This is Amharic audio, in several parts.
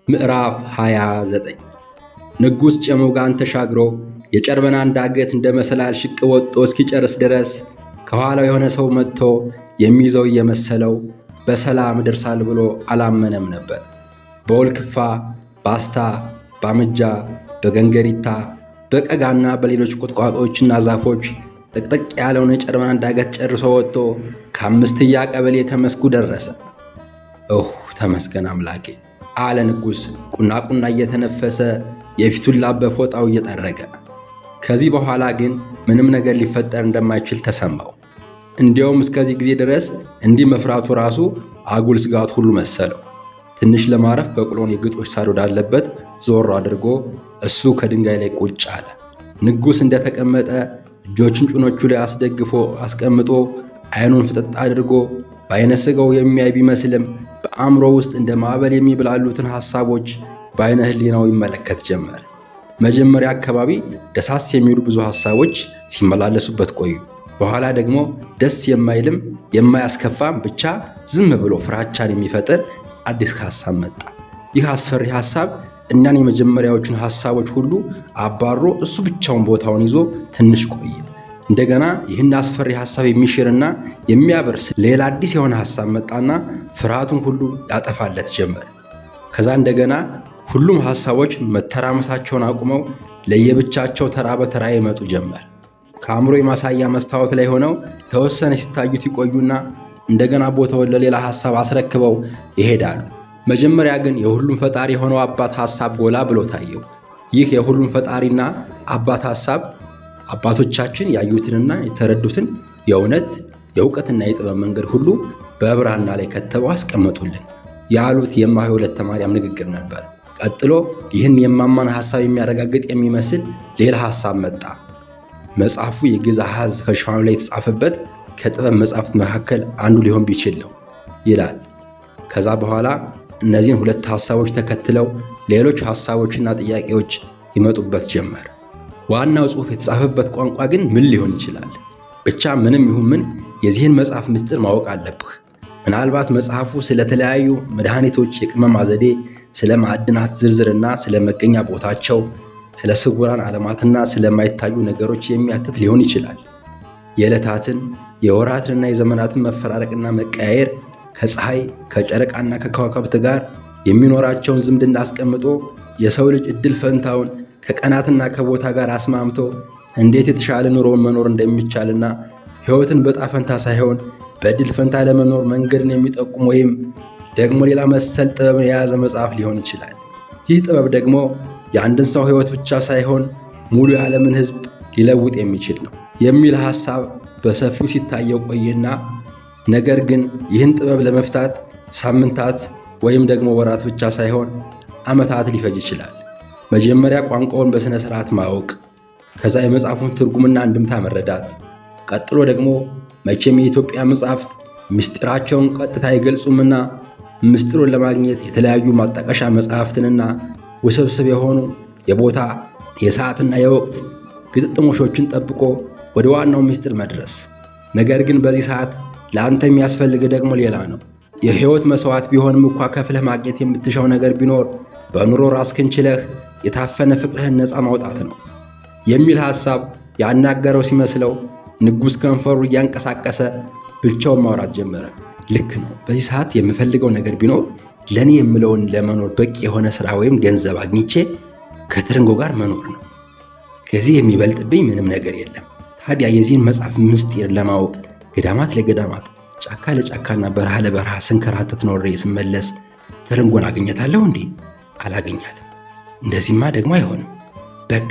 ምዕራፍ 29 ንጉሥ ጨሙጋን ተሻግሮ የጨርበናን ዳገት እንደ መሰላል ሽቅ ወጥቶ እስኪጨርስ ድረስ ከኋላው የሆነ ሰው መጥቶ የሚይዘው እየመሰለው በሰላም ደርሳል ብሎ አላመነም ነበር። በወልክፋ፣ ባስታ፣ ባምጃ፣ በገንገሪታ፣ በቀጋና በሌሎች ቁጥቋጦዎችና ዛፎች ጥቅጥቅ ያለውን የጨርበናን ዳገት ጨርሶ ወጥቶ ከአምስትያ ቀበሌ ከመስኩ ደረሰ። ተመስገን አምላኬ አለ ንጉሥ ቁና እየተነፈሰ የፊቱን ላብ በፎጣው እየጠረገ። ከዚህ በኋላ ግን ምንም ነገር ሊፈጠር እንደማይችል ተሰማው። እንዲያውም እስከዚህ ጊዜ ድረስ እንዲህ መፍራቱ ራሱ አጉል ስጋት ሁሉ መሰለው። ትንሽ ለማረፍ በቅሎን የግጦሽ ሳር ወዳለበት ዞር አድርጎ እሱ ከድንጋይ ላይ ቁጭ አለ። ንጉሥ እንደተቀመጠ እጆቹን ጭኖቹ ላይ አስደግፎ አስቀምጦ ዓይኑን ፍጥጥ አድርጎ በዓይነ ሥጋው የሚያይ ቢመስልም በአእምሮ ውስጥ እንደ ማዕበል የሚብላሉትን ሐሳቦች በዓይነ ሕሊናው ይመለከት ጀመር። መጀመሪያ አካባቢ ደሳስ የሚሉ ብዙ ሐሳቦች ሲመላለሱበት ቆዩ። በኋላ ደግሞ ደስ የማይልም የማያስከፋም ብቻ ዝም ብሎ ፍራቻን የሚፈጥር አዲስ ሐሳብ መጣ። ይህ አስፈሪ ሐሳብ እኛን የመጀመሪያዎቹን ሐሳቦች ሁሉ አባሮ እሱ ብቻውን ቦታውን ይዞ ትንሽ ቆየ። እንደገና ይህን አስፈሪ ሐሳብ የሚሽርና የሚያበርስ ሌላ አዲስ የሆነ ሐሳብ መጣና ፍርሃቱን ሁሉ ያጠፋለት ጀመር። ከዛ እንደገና ሁሉም ሐሳቦች መተራመሳቸውን አቁመው ለየብቻቸው ተራ በተራ ይመጡ ጀመር። ከአእምሮ የማሳያ መስታወት ላይ ሆነው ተወሰነ ሲታዩት ይቆዩና እንደገና ቦታውን ለሌላ ሐሳብ አስረክበው ይሄዳሉ። መጀመሪያ ግን የሁሉም ፈጣሪ የሆነው አባት ሐሳብ ጎላ ብሎ ታየው። ይህ የሁሉም ፈጣሪና አባት ሐሳብ አባቶቻችን ያዩትንና የተረዱትን የእውነት የእውቀትና የጥበብ መንገድ ሁሉ በብራና ላይ ከተበው አስቀመጡልን ያሉት የእማሆይ ወለተ ማርያም ንግግር ነበር። ቀጥሎ ይህን የማማን ሐሳብ የሚያረጋግጥ የሚመስል ሌላ ሐሳብ መጣ። መጽሐፉ የግዕዝ አሃዝ ከሽፋኑ ላይ የተጻፈበት ከጥበብ መጻሕፍት መካከል አንዱ ሊሆን ቢችል ነው ይላል። ከዛ በኋላ እነዚህን ሁለት ሐሳቦች ተከትለው ሌሎች ሐሳቦችና ጥያቄዎች ይመጡበት ጀመር። ዋናው ጽሑፍ የተጻፈበት ቋንቋ ግን ምን ሊሆን ይችላል? ብቻ ምንም ይሁን ምን የዚህን መጽሐፍ ምስጢር ማወቅ አለብህ። ምናልባት መጽሐፉ ስለተለያዩ መድኃኒቶች የቅመማ ዘዴ፣ ስለ ማዕድናት ዝርዝርና ስለ መገኛ ቦታቸው፣ ስለ ስውራን ዓለማትና ስለማይታዩ ነገሮች የሚያትት ሊሆን ይችላል። የዕለታትን የወራትንና የዘመናትን መፈራረቅና መቀያየር፣ ከፀሐይ ከጨረቃና ከከዋክብት ጋር የሚኖራቸውን ዝምድና አስቀምጦ የሰው ልጅ ዕድል ፈንታውን ከቀናትና ከቦታ ጋር አስማምቶ እንዴት የተሻለ ኑሮውን መኖር እንደሚቻልና ሕይወትን በጣፈንታ ሳይሆን በዕድል ፈንታ ለመኖር መንገድን የሚጠቁም ወይም ደግሞ ሌላ መሰል ጥበብን የያዘ መጽሐፍ ሊሆን ይችላል። ይህ ጥበብ ደግሞ የአንድን ሰው ሕይወት ብቻ ሳይሆን ሙሉ የዓለምን ሕዝብ ሊለውጥ የሚችል ነው የሚል ሐሳብ በሰፊው ሲታየው ቆየና ነገር ግን ይህን ጥበብ ለመፍታት ሳምንታት ወይም ደግሞ ወራት ብቻ ሳይሆን ዓመታት ሊፈጅ ይችላል። መጀመሪያ ቋንቋውን በሥነ ሥርዓት ማወቅ፣ ከዛ የመጽሐፉን ትርጉምና እንድምታ መረዳት፣ ቀጥሎ ደግሞ መቼም የኢትዮጵያ መጻሕፍት ምስጢራቸውን ቀጥታ አይገልጹምና ምስጢሩን ለማግኘት የተለያዩ ማጣቀሻ መጽሐፍትንና ውስብስብ የሆኑ የቦታ የሰዓትና የወቅት ግጥጥሞሾችን ጠብቆ ወደ ዋናው ምስጢር መድረስ። ነገር ግን በዚህ ሰዓት ለአንተ የሚያስፈልግ ደግሞ ሌላ ነው። የሕይወት መሥዋዕት ቢሆንም እንኳ ከፍለህ ማግኘት የምትሻው ነገር ቢኖር በኑሮ ራስህን ችለህ የታፈነ ፍቅርህን ነፃ ማውጣት ነው የሚል ሐሳብ ያናገረው ሲመስለው ንጉሥ ከንፈሩ እያንቀሳቀሰ ብቻውን ማውራት ጀመረ። ልክ ነው። በዚህ ሰዓት የምፈልገው ነገር ቢኖር ለእኔ የምለውን ለመኖር በቂ የሆነ ሥራ ወይም ገንዘብ አግኝቼ ከትርንጎ ጋር መኖር ነው። ከዚህ የሚበልጥብኝ ምንም ነገር የለም። ታዲያ የዚህን መጽሐፍ ምስጢር ለማወቅ ገዳማት ለገዳማት ጫካ ለጫካና በረሃ ለበረሃ ስንከራተት ኖሬ ስመለስ ትርንጎን አገኘታለሁ እንዴ? አላገኛትም። እንደዚህማ ደግሞ አይሆንም። በቃ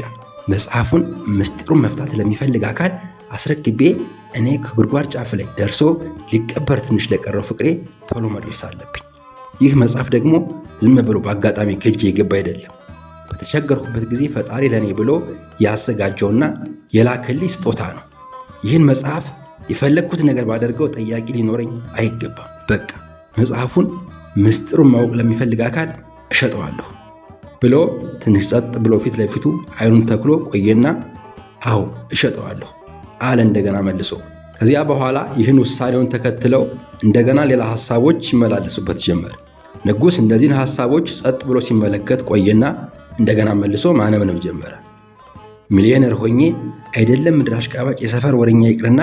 መጽሐፉን ምስጢሩን መፍታት ለሚፈልግ አካል አስረክቤ እኔ ከጉድጓድ ጫፍ ላይ ደርሶ ሊቀበር ትንሽ ለቀረው ፍቅሬ ቶሎ መድረስ አለብኝ። ይህ መጽሐፍ ደግሞ ዝም ብሎ በአጋጣሚ ከእጄ የገባ አይደለም። በተቸገርኩበት ጊዜ ፈጣሪ ለእኔ ብሎ ያዘጋጀውና የላከልኝ ስጦታ ነው። ይህን መጽሐፍ የፈለግኩት ነገር ባደርገው ጠያቂ ሊኖረኝ አይገባም። በቃ መጽሐፉን ምስጢሩን ማወቅ ለሚፈልግ አካል እሸጠዋለሁ ብሎ ትንሽ ጸጥ ብሎ ፊት ለፊቱ ዓይኑን ተክሎ ቆየና አዎ እሸጠዋለሁ አለ እንደገና መልሶ። ከዚያ በኋላ ይህን ውሳኔውን ተከትለው እንደገና ሌላ ሐሳቦች ይመላለሱበት ጀመር። ንጉሥ እነዚህን ሐሳቦች ጸጥ ብሎ ሲመለከት ቆየና እንደገና መልሶ ማነብነብ ጀመረ። ሚሊዮነር ሆኜ አይደለም ምድር አሽቃባጭ የሰፈር ወሬኛ ይቅርና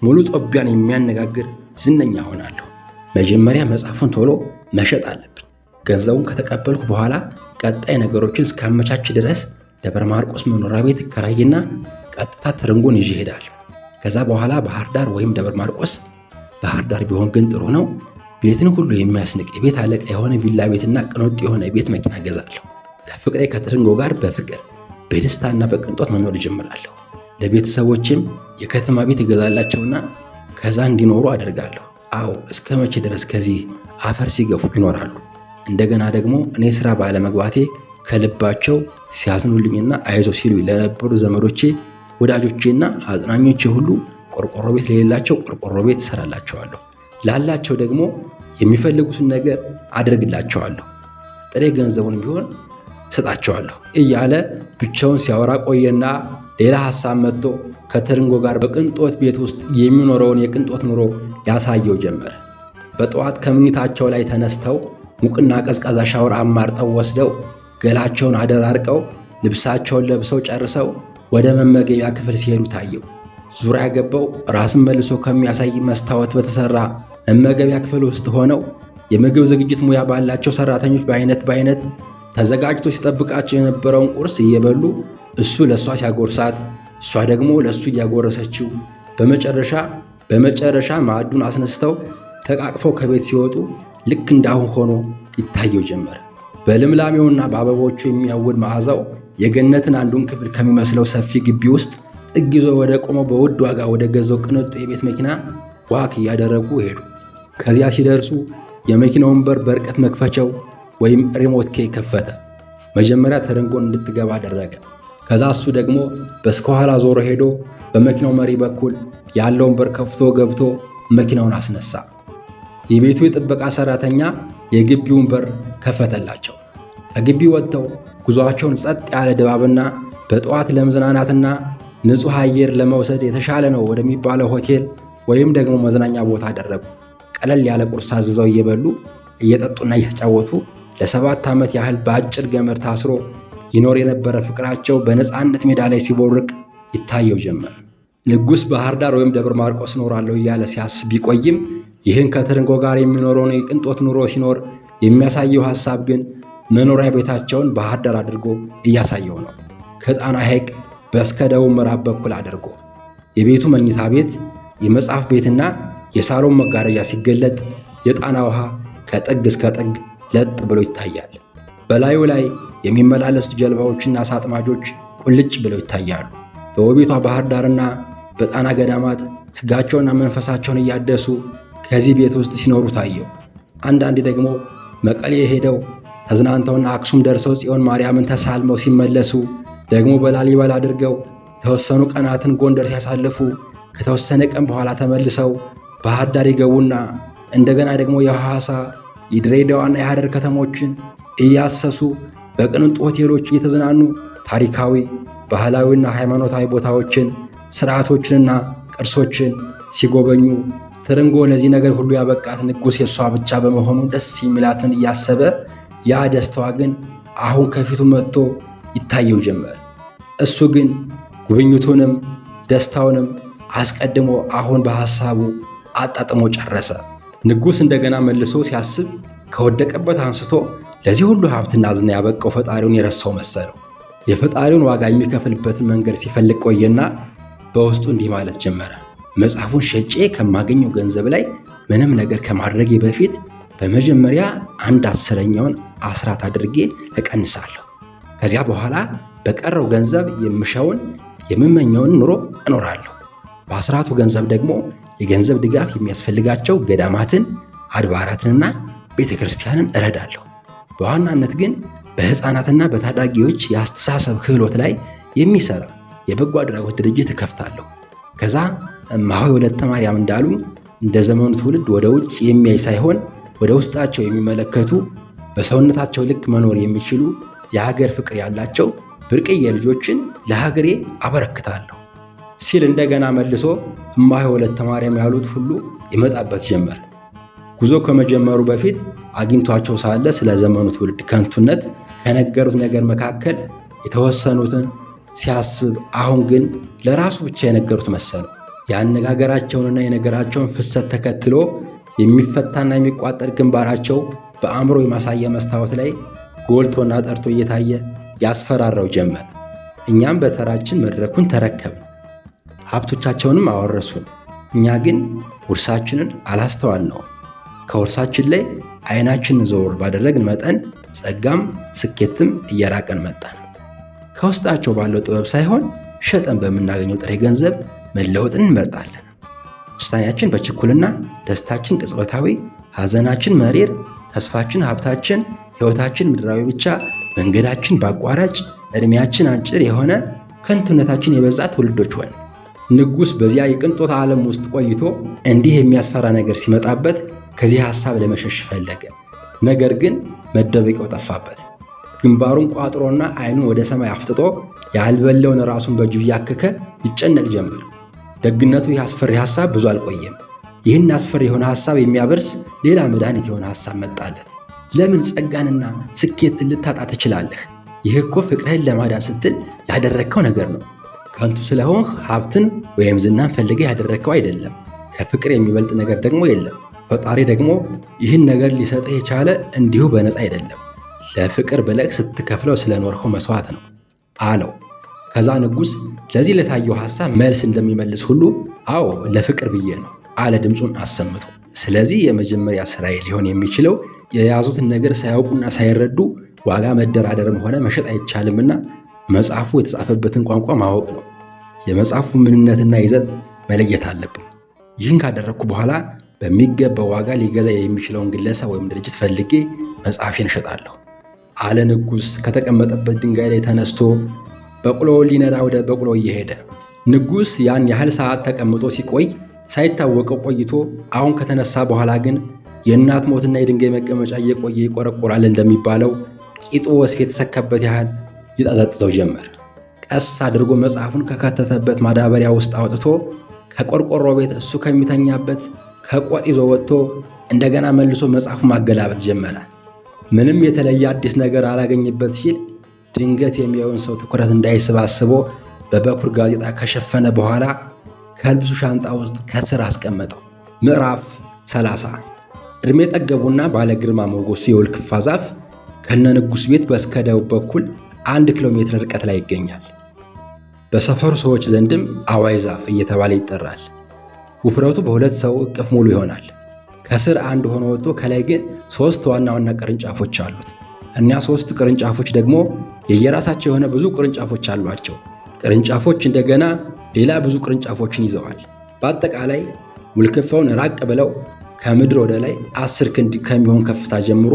ሙሉ ጦቢያን የሚያነጋግር ዝነኛ ሆናለሁ። መጀመሪያ መጽሐፉን ቶሎ መሸጥ አለብኝ። ገንዘቡን ከተቀበልኩ በኋላ ቀጣይ ነገሮችን እስካመቻች ድረስ ደብረ ማርቆስ መኖሪያ ቤት እከራይና ቀጥታ ትርንጎን ይዤ እሄዳለሁ። ከዛ በኋላ ባህር ዳር ወይም ደብረ ማርቆስ፣ ባህር ዳር ቢሆን ግን ጥሩ ነው፣ ቤትን ሁሉ የሚያስንቅ የቤት አለቃ የሆነ ቪላ ቤትና ቅንጡ የሆነ የቤት መኪና ገዛለሁ። ከፍቅሬ ከትርንጎ ጋር በፍቅር በደስታና በቅንጦት መኖር እጀምራለሁ። ለቤተሰቦችም የከተማ ቤት እገዛላቸውና ከዛ እንዲኖሩ አደርጋለሁ። አዎ፣ እስከ መቼ ድረስ ከዚህ አፈር ሲገፉ ይኖራሉ? እንደገና ደግሞ እኔ ሥራ ባለመግባቴ ከልባቸው ሲያዝኑልኝና አይዞ ሲሉ ለነበሩ ዘመዶቼ፣ ወዳጆቼና አጽናኞቼ ሁሉ ቆርቆሮ ቤት ለሌላቸው ቆርቆሮ ቤት እሰራላቸዋለሁ፣ ላላቸው ደግሞ የሚፈልጉትን ነገር አደርግላቸዋለሁ፣ ጥሬ ገንዘቡን ቢሆን እሰጣቸዋለሁ እያለ ብቻውን ሲያወራ ቆየና ሌላ ሐሳብ መጥቶ ከትርንጎ ጋር በቅንጦት ቤት ውስጥ የሚኖረውን የቅንጦት ኑሮ ያሳየው ጀመር። በጠዋት ከምኝታቸው ላይ ተነስተው ሙቅና ቀዝቃዛ ሻወር አማርጠው ወስደው ገላቸውን አደራርቀው ልብሳቸውን ለብሰው ጨርሰው ወደ መመገቢያ ክፍል ሲሄዱ ታየው። ዙሪያ ገባው ራስን መልሶ ከሚያሳይ መስታወት በተሰራ መመገቢያ ክፍል ውስጥ ሆነው የምግብ ዝግጅት ሙያ ባላቸው ሰራተኞች በአይነት ተዘጋጅቶ ሲጠብቃቸው የነበረውን ቁርስ እየበሉ እሱ ለእሷ ሲያጎርሳት እሷ ደግሞ ለእሱ እያጎረሰችው በመጨረሻ ማዕዱን አስነስተው ተቃቅፈው ከቤት ሲወጡ ልክ እንዳሁን ሆኖ ይታየው ጀመር። በልምላሜውና በአበቦቹ የሚያውድ መዓዛው የገነትን አንዱን ክፍል ከሚመስለው ሰፊ ግቢ ውስጥ ጥግ ይዞ ወደ ቆመው በውድ ዋጋ ወደ ገዛው ቅንጡ የቤት መኪና ዋክ እያደረጉ ሄዱ። ከዚያ ሲደርሱ የመኪናውን በር በርቀት መክፈቻው ወይም ሪሞት ኬይ ከፈተ። መጀመሪያ ትርንጎን እንድትገባ አደረገ። ከዛ እሱ ደግሞ በስከኋላ ዞሮ ሄዶ በመኪናው መሪ በኩል ያለውን በር ከፍቶ ገብቶ መኪናውን አስነሳ። የቤቱ የጥበቃ ሰራተኛ የግቢውን በር ከፈተላቸው። ከግቢ ወጥተው ጉዞአቸውን ጸጥ ያለ ድባብና በጠዋት ለመዝናናትና ንጹሕ አየር ለመውሰድ የተሻለ ነው ወደሚባለው ሆቴል ወይም ደግሞ መዝናኛ ቦታ አደረጉ። ቀለል ያለ ቁርስ አዝዘው እየበሉ እየጠጡና እየተጫወቱ ለ7 ዓመት ያህል በአጭር ገመድ ታስሮ ይኖር የነበረ ፍቅራቸው በነፃነት ሜዳ ላይ ሲቦርቅ ይታየው ጀመር። ንጉሥ ባህር ዳር ወይም ደብረ ማርቆስ እኖራለሁ እያለ ሲያስብ ቢቆይም ይህን ከትርንጎ ጋር የሚኖረውን የቅንጦት ኑሮ ሲኖር የሚያሳየው ሐሳብ ግን መኖሪያ ቤታቸውን ባህር ዳር አድርጎ እያሳየው ነው። ከጣና ሐይቅ በስከ ደቡብ ምዕራብ በኩል አድርጎ የቤቱ መኝታ ቤት፣ የመጽሐፍ ቤትና የሳሎን መጋረጃ ሲገለጥ የጣና ውሃ ከጥግ እስከ ጥግ ለጥ ብሎ ይታያል። በላዩ ላይ የሚመላለሱ ጀልባዎችና ሳጥማጆች ቁልጭ ብለው ይታያሉ። በውቢቷ ባህር ዳርና በጣና ገዳማት ስጋቸውና መንፈሳቸውን እያደሱ ከዚህ ቤት ውስጥ ሲኖሩ ታየው። አንዳንዴ ደግሞ መቀሌ ሄደው ተዝናንተውና አክሱም ደርሰው ጽዮን ማርያምን ተሳልመው ሲመለሱ ደግሞ በላሊበላ አድርገው የተወሰኑ ቀናትን ጎንደር ሲያሳልፉ ከተወሰነ ቀን በኋላ ተመልሰው ባህር ዳር ይገቡና እንደገና ደግሞ የሐዋሳ የድሬዳዋና የሐረር ከተሞችን እያሰሱ በቅንጡ ሆቴሎች እየተዝናኑ ታሪካዊ፣ ባህላዊና ሃይማኖታዊ ቦታዎችን፣ ስርዓቶችንና ቅርሶችን ሲጎበኙ ትርንጎ ለዚህ ነገር ሁሉ ያበቃት ንጉሥ የሷ ብቻ በመሆኑ ደስ የሚላትን እያሰበ ያ ደስታዋ ግን አሁን ከፊቱ መጥቶ ይታየው ጀመር። እሱ ግን ጉብኝቱንም ደስታውንም አስቀድሞ አሁን በሐሳቡ አጣጥሞ ጨረሰ። ንጉሥ እንደገና መልሶ ሲያስብ ከወደቀበት አንስቶ ለዚህ ሁሉ ሀብትና ዝና ያበቃው ፈጣሪውን የረሳው መሰለው። የፈጣሪውን ዋጋ የሚከፍልበትን መንገድ ሲፈልግ ቆየና በውስጡ እንዲህ ማለት ጀመረ። መጽሐፉን ሸጬ ከማገኘው ገንዘብ ላይ ምንም ነገር ከማድረጌ በፊት በመጀመሪያ 1/10ኛውን አስራት አድርጌ እቀንሳለሁ። ከዚያ በኋላ በቀረው ገንዘብ የምሻውን የምመኘውን ኑሮ እኖራለሁ። በአስራቱ ገንዘብ ደግሞ የገንዘብ ድጋፍ የሚያስፈልጋቸው ገዳማትን፣ አድባራትንና ቤተ ክርስቲያንን እረዳለሁ። በዋናነት ግን በሕፃናትና በታዳጊዎች የአስተሳሰብ ክህሎት ላይ የሚሰራ የበጎ አድራጎት ድርጅት እከፍታለሁ። ከዛ እማሆይ ወለተ ማርያም እንዳሉኝ እንደ ዘመኑ ትውልድ ወደ ውጭ የሚያይ ሳይሆን ወደ ውስጣቸው የሚመለከቱ በሰውነታቸው ልክ መኖር የሚችሉ የሀገር ፍቅር ያላቸው ብርቅዬ ልጆችን ለሀገሬ አበረክታለሁ ሲል እንደገና መልሶ እማሆይ ወለተ ማርያም ያሉት ሁሉ ይመጣበት ጀመር። ጉዞ ከመጀመሩ በፊት አግኝቷቸው ሳለ ስለ ዘመኑ ትውልድ ከንቱነት ከነገሩት ነገር መካከል የተወሰኑትን ሲያስብ አሁን ግን ለራሱ ብቻ የነገሩት መሰለው። የአነጋገራቸውንና የነገራቸውን ፍሰት ተከትሎ የሚፈታና የሚቋጠር ግንባራቸው በአእምሮ የማሳያ መስታወት ላይ ጎልቶና ጠርቶ እየታየ ያስፈራራው ጀመር። እኛም በተራችን መድረኩን ተረከብን፣ ሀብቶቻቸውንም አወረሱን። እኛ ግን ውርሳችንን አላስተዋልነውም። ከውርሳችን ላይ ዓይናችንን ዘወር ባደረግን መጠን ጸጋም ስኬትም እየራቀን መጣን። ከውስጣቸው ባለው ጥበብ ሳይሆን ሸጠን በምናገኘው ጥሬ ገንዘብ መለወጥን እንመርጣለን። ውሳኔያችን በችኩልና፣ ደስታችን ቅጽበታዊ፣ ሐዘናችን መሪር፣ ተስፋችን ሀብታችን፣ ሕይወታችን ምድራዊ ብቻ፣ መንገዳችን በአቋራጭ፣ ዕድሜያችን አጭር የሆነ ከንቱነታችን የበዛ ትውልዶች ሆን። ንጉሥ በዚያ የቅንጦት ዓለም ውስጥ ቆይቶ እንዲህ የሚያስፈራ ነገር ሲመጣበት ከዚህ ሐሳብ ለመሸሽ ፈለገ። ነገር ግን መደበቂያው ጠፋበት። ግንባሩን ቋጥሮና ዓይኑን ወደ ሰማይ አፍጥጦ ያልበለውን ራሱን በእጁ እያከከ ይጨነቅ ጀመር። ደግነቱ ይህ አስፈሪ ሐሳብ ብዙ አልቆየም። ይህን አስፈሪ የሆነ ሐሳብ የሚያበርስ ሌላ መድኃኒት የሆነ ሐሳብ መጣለት። ለምን ጸጋንና ስኬትን ልታጣ ትችላለህ? ይህ እኮ ፍቅርህን ለማዳን ስትል ያደረግከው ነገር ነው። ከንቱ ስለሆንህ ሀብትን ወይም ዝናን ፈልገህ ያደረግከው አይደለም። ከፍቅር የሚበልጥ ነገር ደግሞ የለም። ፈጣሪ ደግሞ ይህን ነገር ሊሰጥህ የቻለ እንዲሁ በነፃ አይደለም፣ ለፍቅር ብለህ ስትከፍለው ስለኖርኸው መስዋዕት ነው አለው። ከዛ ንጉሥ ለዚህ ለታየው ሐሳብ መልስ እንደሚመልስ ሁሉ አዎ ለፍቅር ብዬ ነው አለ ድምፁን አሰምቶ። ስለዚህ የመጀመሪያ ስራዬ ሊሆን የሚችለው የያዙትን ነገር ሳያውቁና ሳይረዱ ዋጋ መደራደርም ሆነ መሸጥ አይቻልምና መጽሐፉ የተጻፈበትን ቋንቋ ማወቅ ነው። የመጽሐፉ ምንነትና ይዘት መለየት አለብን። ይህን ካደረግኩ በኋላ በሚገባው ዋጋ ሊገዛ የሚችለውን ግለሰብ ወይም ድርጅት ፈልጌ መጽሐፌን እሸጣለሁ አለ ንጉሥ ከተቀመጠበት ድንጋይ ላይ ተነስቶ በቅሎ ሊነዳ ወደ በቅሎ እየሄደ። ንጉሥ ያን ያህል ሰዓት ተቀምጦ ሲቆይ ሳይታወቀው ቆይቶ አሁን ከተነሳ በኋላ ግን የእናት ሞትና የድንጋይ መቀመጫ እየቆየ ይቆረቆራል እንደሚባለው ቂጡ ወስፍ የተሰካበት ያህል ይጠዘጥዘው ጀመር። ቀስ አድርጎ መጽሐፉን ከከተተበት ማዳበሪያ ውስጥ አውጥቶ ከቆርቆሮ ቤት እሱ ከሚተኛበት ከቆጥ ይዞ ወጥቶ እንደገና መልሶ መጽሐፉ ማገላበጥ ጀመረ። ምንም የተለየ አዲስ ነገር አላገኝበት ሲል ድንገት የሚያዩን ሰው ትኩረት እንዳይስብ በበኩር ጋዜጣ ከሸፈነ በኋላ ከልብሱ ሻንጣ ውስጥ ከስር አስቀመጠው። ምዕራፍ 30 ዕድሜ ጠገቡና ባለ ግርማ ሞገሱ የወልክፋ ዛፍ ከነ ንጉሥ ቤት በስከ ደቡብ በኩል 1 ኪሎ ሜትር ርቀት ላይ ይገኛል። በሰፈሩ ሰዎች ዘንድም አዋይ ዛፍ እየተባለ ይጠራል። ውፍረቱ በሁለት ሰው እቅፍ ሙሉ ይሆናል። ከስር አንድ ሆኖ ወጥቶ ከላይ ግን 3 ዋና ዋና ቅርንጫፎች አሉት። እኒያ 3 ቅርንጫፎች ደግሞ የየራሳቸው የሆነ ብዙ ቅርንጫፎች አሏቸው። ቅርንጫፎች እንደገና ሌላ ብዙ ቅርንጫፎችን ይዘዋል። በአጠቃላይ ውልክፋውን ራቅ ብለው ከምድር ወደ ላይ 10 ክንድ ከሚሆን ከፍታ ጀምሮ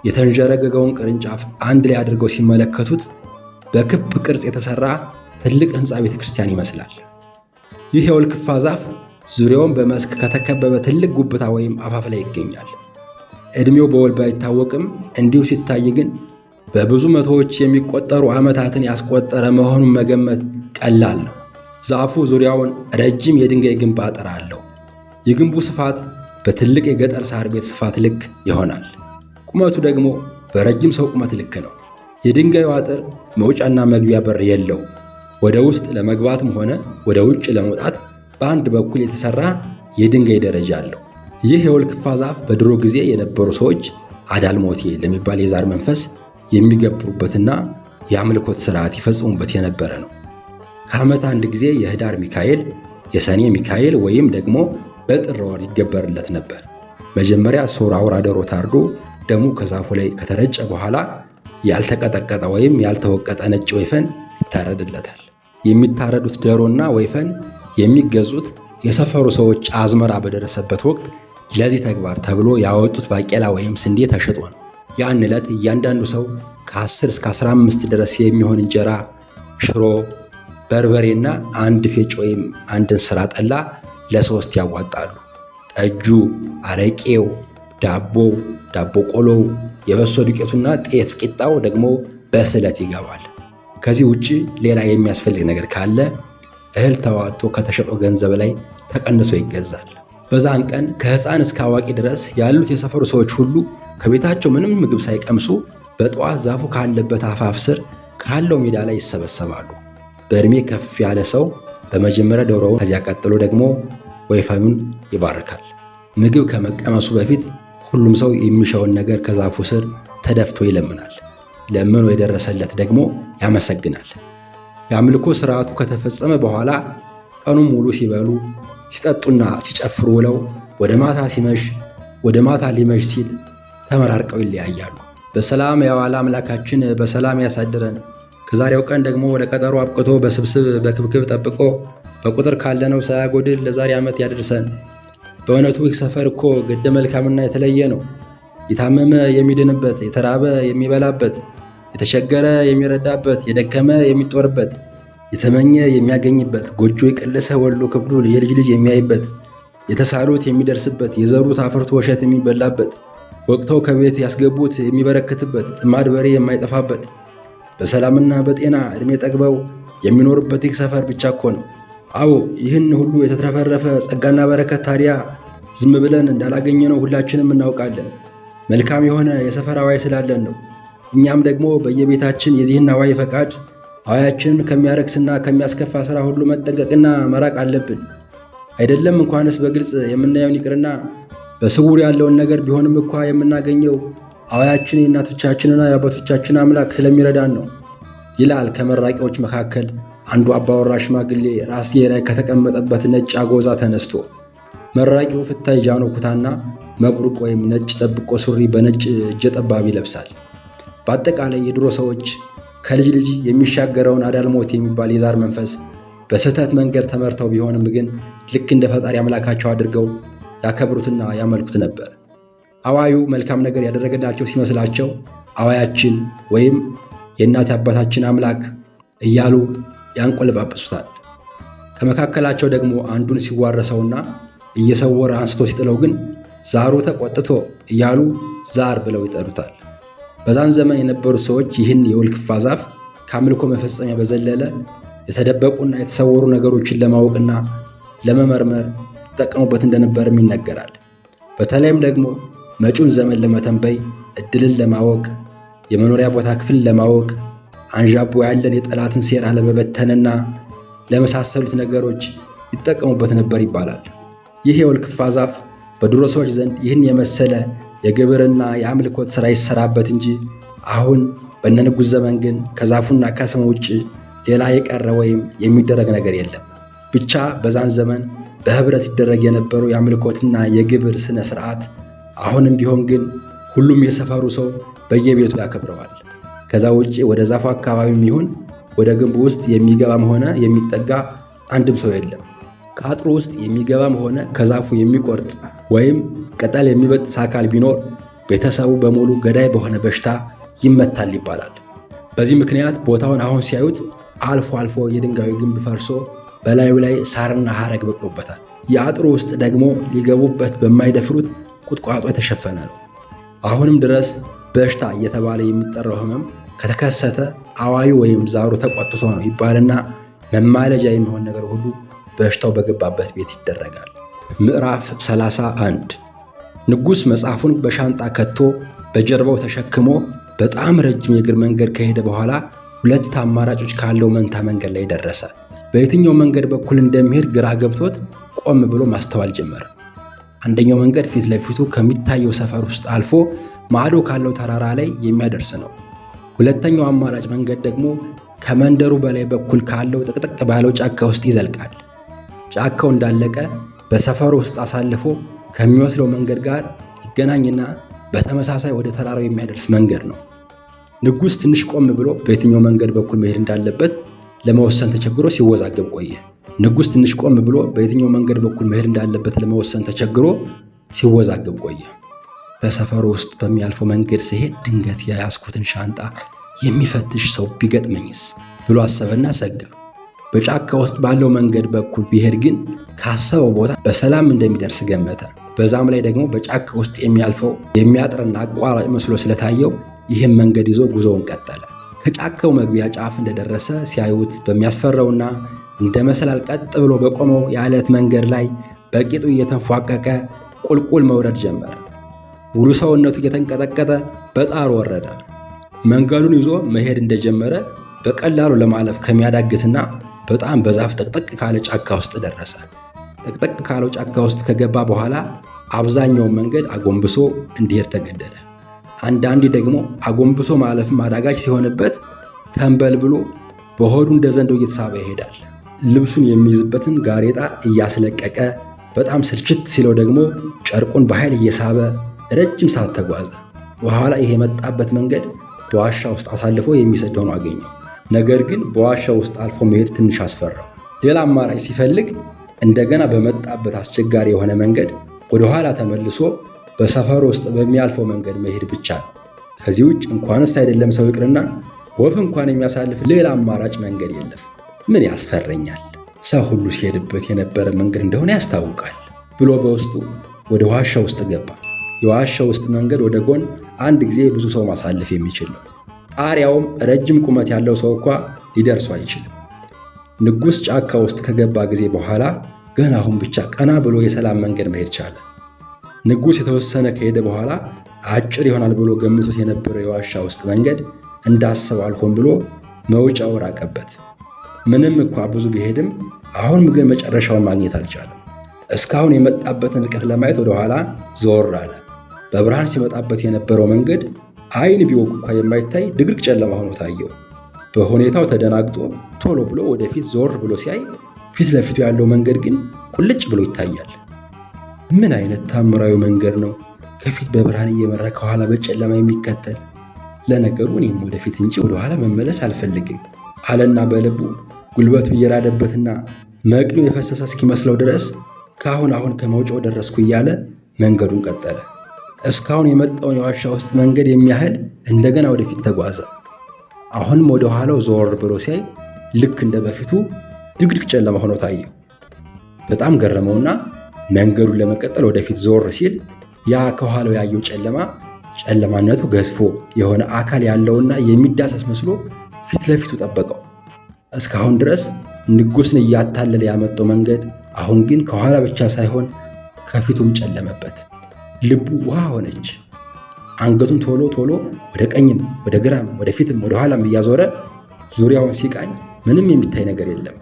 የተንዠረገገውን ቅርንጫፍ አንድ ላይ አድርገው ሲመለከቱት በክብ ቅርጽ የተሰራ ትልቅ ሕንፃ ቤተ ክርስቲያን ይመስላል። ይህ የወልክፋ ዛፍ ዙሪያውን በመስክ ከተከበበ ትልቅ ጉብታ ወይም አፋፍ ላይ ይገኛል። ዕድሜው በውል ባይታወቅም እንዲሁ ሲታይ ግን በብዙ መቶዎች የሚቆጠሩ ዓመታትን ያስቆጠረ መሆኑን መገመት ቀላል ነው። ዛፉ ዙሪያውን ረጅም የድንጋይ ግንብ አጥር አለው። የግንቡ ስፋት በትልቅ የገጠር ሳር ቤት ስፋት ልክ ይሆናል። ቁመቱ ደግሞ በረጅም ሰው ቁመት ልክ ነው። የድንጋዩ አጥር መውጫና መግቢያ በር የለው። ወደ ውስጥ ለመግባትም ሆነ ወደ ውጭ ለመውጣት በአንድ በኩል የተሰራ የድንጋይ ደረጃ አለው። ይህ የወልክፋ ዛፍ በድሮ ጊዜ የነበሩ ሰዎች አዳልሞቴ ለሚባል የዛር መንፈስ የሚገብሩበትና የአምልኮት ሥርዓት ይፈጽሙበት የነበረ ነው። ከዓመት አንድ ጊዜ የህዳር ሚካኤል፣ የሰኔ ሚካኤል ወይም ደግሞ በጥር ወር ይገበርለት ነበር። መጀመሪያ ሶር አውራ ዶሮ ታርዶ ደሙ ከዛፉ ላይ ከተረጨ በኋላ ያልተቀጠቀጠ ወይም ያልተወቀጠ ነጭ ወይፈን ይታረድለታል። የሚታረዱት ዶሮና ወይፈን የሚገዙት የሰፈሩ ሰዎች አዝመራ በደረሰበት ወቅት ለዚህ ተግባር ተብሎ ያወጡት ባቄላ ወይም ስንዴ ተሽጦ ነው። ያን ዕለት እያንዳንዱ ሰው ከ10 እስከ 15 ድረስ የሚሆን እንጀራ፣ ሽሮ፣ በርበሬና አንድ ፌጭ ወይም አንድ እንስራ ጠላ ለ3 ያዋጣሉ። ጠጁ፣ አረቄው፣ ዳቦው፣ ዳቦ ቆሎው፣ የበሶ ዱቄቱና ጤፍ ቂጣው ደግሞ በስለት ይገባል። ከዚህ ውጭ ሌላ የሚያስፈልግ ነገር ካለ እህል ተዋጥቶ ከተሸጠው ገንዘብ ላይ ተቀንሶ ይገዛል። በዛን ቀን ከሕፃን እስከ አዋቂ ድረስ ያሉት የሰፈሩ ሰዎች ሁሉ ከቤታቸው ምንም ምግብ ሳይቀምሱ በጠዋት ዛፉ ካለበት አፋፍ ስር ካለው ሜዳ ላይ ይሰበሰባሉ። በዕድሜ ከፍ ያለ ሰው በመጀመሪያ ዶሮውን፣ ከዚያ ቀጥሎ ደግሞ ወይፈኑን ይባርካል። ምግብ ከመቀመሱ በፊት ሁሉም ሰው የሚሻውን ነገር ከዛፉ ስር ተደፍቶ ይለምናል። ለምኖ የደረሰለት ደግሞ ያመሰግናል። የአምልኮ ሥርዓቱ ከተፈጸመ በኋላ ቀኑን ሙሉ ሲበሉ ሲጠጡና ሲጨፍሩ ውለው ወደ ማታ ሊመሽ ሲል ተመራርቀው ይለያያሉ። በሰላም ያዋለ አምላካችን በሰላም ያሳድረን። ከዛሬው ቀን ደግሞ ወደ ቀጠሮ አብቅቶ በስብስብ በክብክብ ጠብቆ በቁጥር ካለነው ሳያጎድል ለዛሬ ዓመት ያደርሰን። በእውነቱ ይህ ሰፈር እኮ ግደ መልካምና የተለየ ነው። የታመመ የሚድንበት፣ የተራበ የሚበላበት፣ የተቸገረ የሚረዳበት፣ የደከመ የሚጦርበት፣ የተመኘ የሚያገኝበት፣ ጎጆ የቀለሰ ወሎ ክብሉ የልጅ ልጅ የሚያይበት፣ የተሳሉት የሚደርስበት፣ የዘሩት አፍርቶ ወሸት የሚበላበት፣ ወቅተው ከቤት ያስገቡት የሚበረክትበት፣ ጥማድ በሬ የማይጠፋበት፣ በሰላምና በጤና ዕድሜ ጠግበው የሚኖርበት ይህ ሰፈር ብቻ እኮ ነው። አዎ ይህን ሁሉ የተትረፈረፈ ጸጋና በረከት ታዲያ ዝም ብለን እንዳላገኘነው ሁላችንም እናውቃለን። መልካም የሆነ የሰፈር አዋይ ስላለን ነው። እኛም ደግሞ በየቤታችን የዚህን አዋይ ፈቃድ አዋያችንን ከሚያረክስና ከሚያስከፋ ሥራ ሁሉ መጠንቀቅና መራቅ አለብን። አይደለም እንኳንስ በግልጽ የምናየውን ይቅርና በስውር ያለውን ነገር ቢሆንም እንኳ የምናገኘው አዋያችን የእናቶቻችንና የአባቶቻችን አምላክ ስለሚረዳን ነው ይላል ከመራቂዎች መካከል አንዱ አባወራ ሽማግሌ ራስጌ ላይ ከተቀመጠበት ነጭ አጎዛ ተነስቶ። መራቂው ፍታይ ጃኖ ኩታና መብሩቅ ወይም ነጭ ጠብቆ ሱሪ በነጭ እጀ ጠባብ ይለብሳል። በአጠቃላይ የድሮ ሰዎች ከልጅ ልጅ የሚሻገረውን አዳልሞት የሚባል የዛር መንፈስ በስህተት መንገድ ተመርተው ቢሆንም ግን ልክ እንደ ፈጣሪ አምላካቸው አድርገው ያከብሩትና ያመልኩት ነበር። አዋዩ መልካም ነገር ያደረገላቸው ሲመስላቸው አዋያችን ወይም የእናት አባታችን አምላክ እያሉ ያንቆለባበሱታል። ከመካከላቸው ደግሞ አንዱን ሲዋረሰውና እየሰወረ አንስቶ ሲጥለው ግን ዛሩ ተቆጥቶ እያሉ ዛር ብለው ይጠሩታል። በዛን ዘመን የነበሩት ሰዎች ይህን የውልክፋ ዛፍ ከአምልኮ መፈጸሚያ በዘለለ የተደበቁና የተሰወሩ ነገሮችን ለማወቅና ለመመርመር ይጠቀሙበት እንደነበርም ይነገራል። በተለይም ደግሞ መጪውን ዘመን ለመተንበይ፣ ዕድልን ለማወቅ፣ የመኖሪያ ቦታ ክፍል ለማወቅ፣ አንዣቦ ያለን የጠላትን ሴራ ለመበተንና ለመሳሰሉት ነገሮች ይጠቀሙበት ነበር ይባላል። ይህ የውልክፋ ዛፍ በድሮ ሰዎች ዘንድ ይህን የመሰለ የግብርና የአምልኮት ሥራ ይሰራበት እንጂ አሁን በነንጉሥ ዘመን ግን ከዛፉና ከስሙ ውጭ ሌላ የቀረ ወይም የሚደረግ ነገር የለም። ብቻ በዛን ዘመን በኅብረት ይደረግ የነበረው የአምልኮትና የግብር ሥነ ሥርዓት አሁንም ቢሆን ግን ሁሉም የሰፈሩ ሰው በየቤቱ ያከብረዋል። ከዛ ውጭ ወደ ዛፉ አካባቢም ይሁን ወደ ግንቡ ውስጥ የሚገባም ሆነ የሚጠጋ አንድም ሰው የለም። ከአጥሩ ውስጥ የሚገባም ሆነ ከዛፉ የሚቆርጥ ወይም ቅጠል የሚበጥስ አካል ቢኖር ቤተሰቡ በሙሉ ገዳይ በሆነ በሽታ ይመታል ይባላል። በዚህ ምክንያት ቦታውን አሁን ሲያዩት አልፎ አልፎ የድንጋዩ ግንብ ፈርሶ በላዩ ላይ ሳርና ሐረግ በቅሎበታል። የአጥሩ ውስጥ ደግሞ ሊገቡበት በማይደፍሩት ቁጥቋጦ የተሸፈነ ነው። አሁንም ድረስ በሽታ እየተባለ የሚጠራው ሕመም ከተከሰተ አዋዩ ወይም ዛሩ ተቆጥቶ ነው ይባልና መማለጃ የሚሆን ነገር ሁሉ በሽታው በገባበት ቤት ይደረጋል። ምዕራፍ 31 ንጉሥ መጽሐፉን በሻንጣ ከቶ በጀርባው ተሸክሞ በጣም ረጅም የእግር መንገድ ከሄደ በኋላ ሁለት አማራጮች ካለው መንታ መንገድ ላይ ደረሰ። በየትኛው መንገድ በኩል እንደሚሄድ ግራ ገብቶት ቆም ብሎ ማስተዋል ጀመረ። አንደኛው መንገድ ፊት ለፊቱ ከሚታየው ሰፈር ውስጥ አልፎ ማዶ ካለው ተራራ ላይ የሚያደርስ ነው። ሁለተኛው አማራጭ መንገድ ደግሞ ከመንደሩ በላይ በኩል ካለው ጥቅጥቅ ባለው ጫካ ውስጥ ይዘልቃል። ጫካው እንዳለቀ በሰፈሩ ውስጥ አሳልፎ ከሚወስደው መንገድ ጋር ይገናኝና በተመሳሳይ ወደ ተራራው የሚያደርስ መንገድ ነው። ንጉሥ ትንሽ ቆም ብሎ በየትኛው መንገድ በኩል መሄድ እንዳለበት ለመወሰን ተቸግሮ ሲወዛገብ ቆየ። ንጉሥ ትንሽ ቆም ብሎ በየትኛው መንገድ በኩል መሄድ እንዳለበት ለመወሰን ተቸግሮ ሲወዛገብ ቆየ። በሰፈሩ ውስጥ በሚያልፈው መንገድ ሲሄድ ድንገት የያዝኩትን ሻንጣ የሚፈትሽ ሰው ቢገጥመኝስ ብሎ አሰበና ሰጋ። በጫካ ውስጥ ባለው መንገድ በኩል ቢሄድ ግን ካሰበው ቦታ በሰላም እንደሚደርስ ገመተ። በዛም ላይ ደግሞ በጫካ ውስጥ የሚያልፈው የሚያጥርና አቋራጭ መስሎ ስለታየው ይህም መንገድ ይዞ ጉዞውን ቀጠለ። ከጫካው መግቢያ ጫፍ እንደደረሰ ሲያዩት በሚያስፈራውና እንደ መሰላል ቀጥ ብሎ በቆመው የዓለት መንገድ ላይ በቂጡ እየተንፏቀቀ ቁልቁል መውረድ ጀመረ። ሙሉ ሰውነቱ እየተንቀጠቀጠ በጣር ወረደ። መንገዱን ይዞ መሄድ እንደጀመረ በቀላሉ ለማለፍ ከሚያዳግትና በጣም በዛፍ ጥቅጥቅ ካለ ጫካ ውስጥ ደረሰ። ጥቅጥቅ ካለው ጫካ ውስጥ ከገባ በኋላ አብዛኛውን መንገድ አጎንብሶ እንዲሄድ ተገደደ። አንዳንዴ ደግሞ አጎንብሶ ማለፍም አዳጋች ሲሆንበት ተንበልብሎ በሆዱ እንደ ዘንዶ እየተሳበ ይሄዳል። ልብሱን የሚይዝበትን ጋሬጣ እያስለቀቀ በጣም ስልችት ሲለው ደግሞ ጨርቁን በኃይል እየሳበ ረጅም ሰዓት ተጓዘ። በኋላ ይሄ የመጣበት መንገድ በዋሻ ውስጥ አሳልፎ የሚሰድ ሆኖ አገኘው። ነገር ግን በዋሻ ውስጥ አልፎ መሄድ ትንሽ አስፈራው። ሌላ አማራጭ ሲፈልግ እንደገና በመጣበት አስቸጋሪ የሆነ መንገድ ወደ ኋላ ተመልሶ በሰፈሩ ውስጥ በሚያልፈው መንገድ መሄድ ብቻ ነው። ከዚህ ውጭ እንኳንስ አይደለም ሰው ይቅርና ወፍ እንኳን የሚያሳልፍ ሌላ አማራጭ መንገድ የለም። ምን ያስፈረኛል? ሰው ሁሉ ሲሄድበት የነበረ መንገድ እንደሆነ ያስታውቃል ብሎ በውስጡ ወደ ዋሻ ውስጥ ገባ። የዋሻ ውስጥ መንገድ ወደ ጎን አንድ ጊዜ ብዙ ሰው ማሳለፍ የሚችል ነው። ጣሪያውም ረጅም ቁመት ያለው ሰው እንኳ ሊደርሱ አይችልም። ንጉሥ ጫካ ውስጥ ከገባ ጊዜ በኋላ ገና አሁን ብቻ ቀና ብሎ የሰላም መንገድ መሄድ ቻለ። ንጉሥ የተወሰነ ከሄደ በኋላ አጭር ይሆናል ብሎ ገምቶት የነበረው የዋሻ ውስጥ መንገድ እንዳሰበው አልሆን ብሎ መውጫው ራቀበት። ምንም እንኳ ብዙ ቢሄድም አሁንም ግን መጨረሻውን ማግኘት አልቻለም። እስካሁን የመጣበትን ርቀት ለማየት ወደ ኋላ ዞር አለ። በብርሃን ሲመጣበት የነበረው መንገድ ዓይን ቢወጉ እንኳ የማይታይ ድቅድቅ ጨለማ ሆኖ ታየው። በሁኔታው ተደናግጦ ቶሎ ብሎ ወደፊት ዞር ብሎ ሲያይ ፊት ለፊቱ ያለው መንገድ ግን ቁልጭ ብሎ ይታያል። ምን አይነት ታምራዊ መንገድ ነው! ከፊት በብርሃን እየመራ ከኋላ በጨለማ የሚከተል። ለነገሩ እኔም ወደፊት እንጂ ወደኋላ መመለስ አልፈልግም አለና በልቡ ጉልበቱ እየራደበትና መቅኑ የፈሰሰ እስኪመስለው ድረስ ከአሁን አሁን ከመውጫው ደረስኩ እያለ መንገዱን ቀጠለ። እስካሁን የመጣውን የዋሻ ውስጥ መንገድ የሚያህል እንደገና ወደፊት ተጓዘ። አሁንም ወደ ኋላው ዞር ብሎ ሲያይ ልክ እንደ በፊቱ ድቅድቅ ጨለማ ሆኖ ታየው። በጣም ገረመውና መንገዱን ለመቀጠል ወደፊት ዞር ሲል ያ ከኋላው ያየው ጨለማነቱ ገዝፎ የሆነ አካል ያለውና የሚዳሰስ መስሎ ፊት ለፊቱ ጠበቀው። እስካሁን ድረስ ንጉሥን እያታለለ ያመጣው መንገድ አሁን ግን ከኋላ ብቻ ሳይሆን ከፊቱም ጨለመበት። ልቡ ውሃ ሆነች። አንገቱን ቶሎ ቶሎ ወደ ቀኝም ወደ ግራም ወደ ፊትም ወደ ኋላም እያዞረ ዙሪያውን ሲቃኝ ምንም የሚታይ ነገር የለም።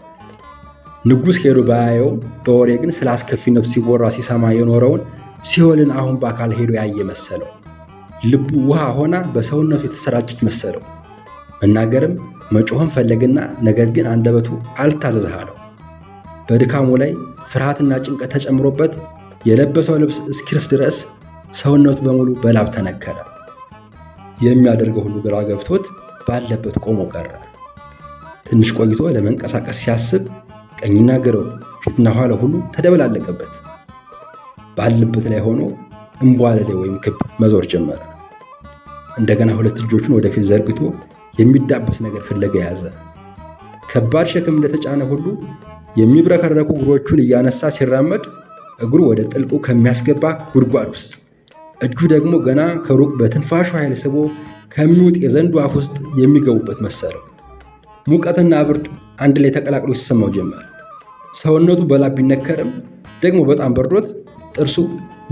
ንጉሥ ሄዶ ባያየውም በወሬ ግን ስለ አስከፊነቱ ሲወራ ሲሰማ የኖረውን ሲኦልን አሁን በአካል ሄዶ ያየ መሰለው። ልቡ ውሃ ሆና በሰውነቱ የተሰራጨች መሰለው። መናገርም መጮህም ፈለግና ነገር ግን አንደበቱ አልታዘዝ አለው። በድካሙ ላይ ፍርሃትና ጭንቀት ተጨምሮበት የለበሰው ልብስ እስኪርስ ድረስ ሰውነቱ በሙሉ በላብ ተነከረ። የሚያደርገው ሁሉ ግራ ገብቶት ባለበት ቆሞ ቀረ። ትንሽ ቆይቶ ለመንቀሳቀስ ሲያስብ ቀኝና ግራው ፊትና ኋላ ሁሉ ተደበላለቀበት። ባለበት ላይ ሆኖ እምቧለሌ ወይም ክብ መዞር ጀመረ። እንደገና ሁለት እጆቹን ወደፊት ዘርግቶ የሚዳበስ ነገር ፍለጋ ያዘ። ከባድ ሸክም እንደተጫነ ሁሉ የሚብረከረኩ እግሮቹን እያነሳ ሲራመድ እግሩ ወደ ጥልቁ ከሚያስገባ ጉድጓድ ውስጥ፣ እጁ ደግሞ ገና ከሩቅ በትንፋሹ ኃይል ስቦ ከሚውጥ የዘንዱ አፍ ውስጥ የሚገቡበት መሰለው። ሙቀትና ብርድ አንድ ላይ ተቀላቅሎ ሲሰማው ጀመር። ሰውነቱ በላብ ቢነከርም ደግሞ በጣም በርዶት ጥርሱ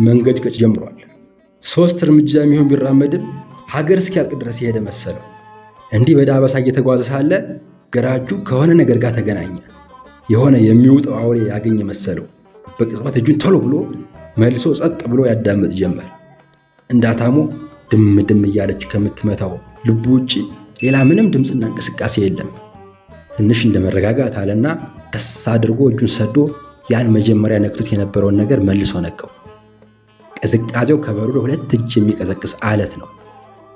መንገጭገጭ ጀምሯል። 3 እርምጃ የሚሆን ቢራመድም ሀገር እስኪያልቅ ድረስ የሄደ መሰለው። እንዲህ በዳበሳ እየተጓዘ ሳለ ግራ እጁ ከሆነ ነገር ጋር ተገናኘ። የሆነ የሚውጠው አውሬ ያገኘ መሰለው። በቅጽበት እጁን ቶሎ ብሎ መልሶ ጸጥ ብሎ ያዳምጥ ጀመር። እንዳታሞ ድም ድም እያለች ከምትመታው ልቡ ውጭ ሌላ ምንም ድምፅና እንቅስቃሴ የለም። ትንሽ እንደ መረጋጋት አለና ቀስ አድርጎ እጁን ሰዶ ያን መጀመሪያ ነክቶት የነበረውን ነገር መልሶ ነቀው። ቅዝቃዜው ከበረዶ 2 እጅ የሚቀዘቅዝ አለት ነው።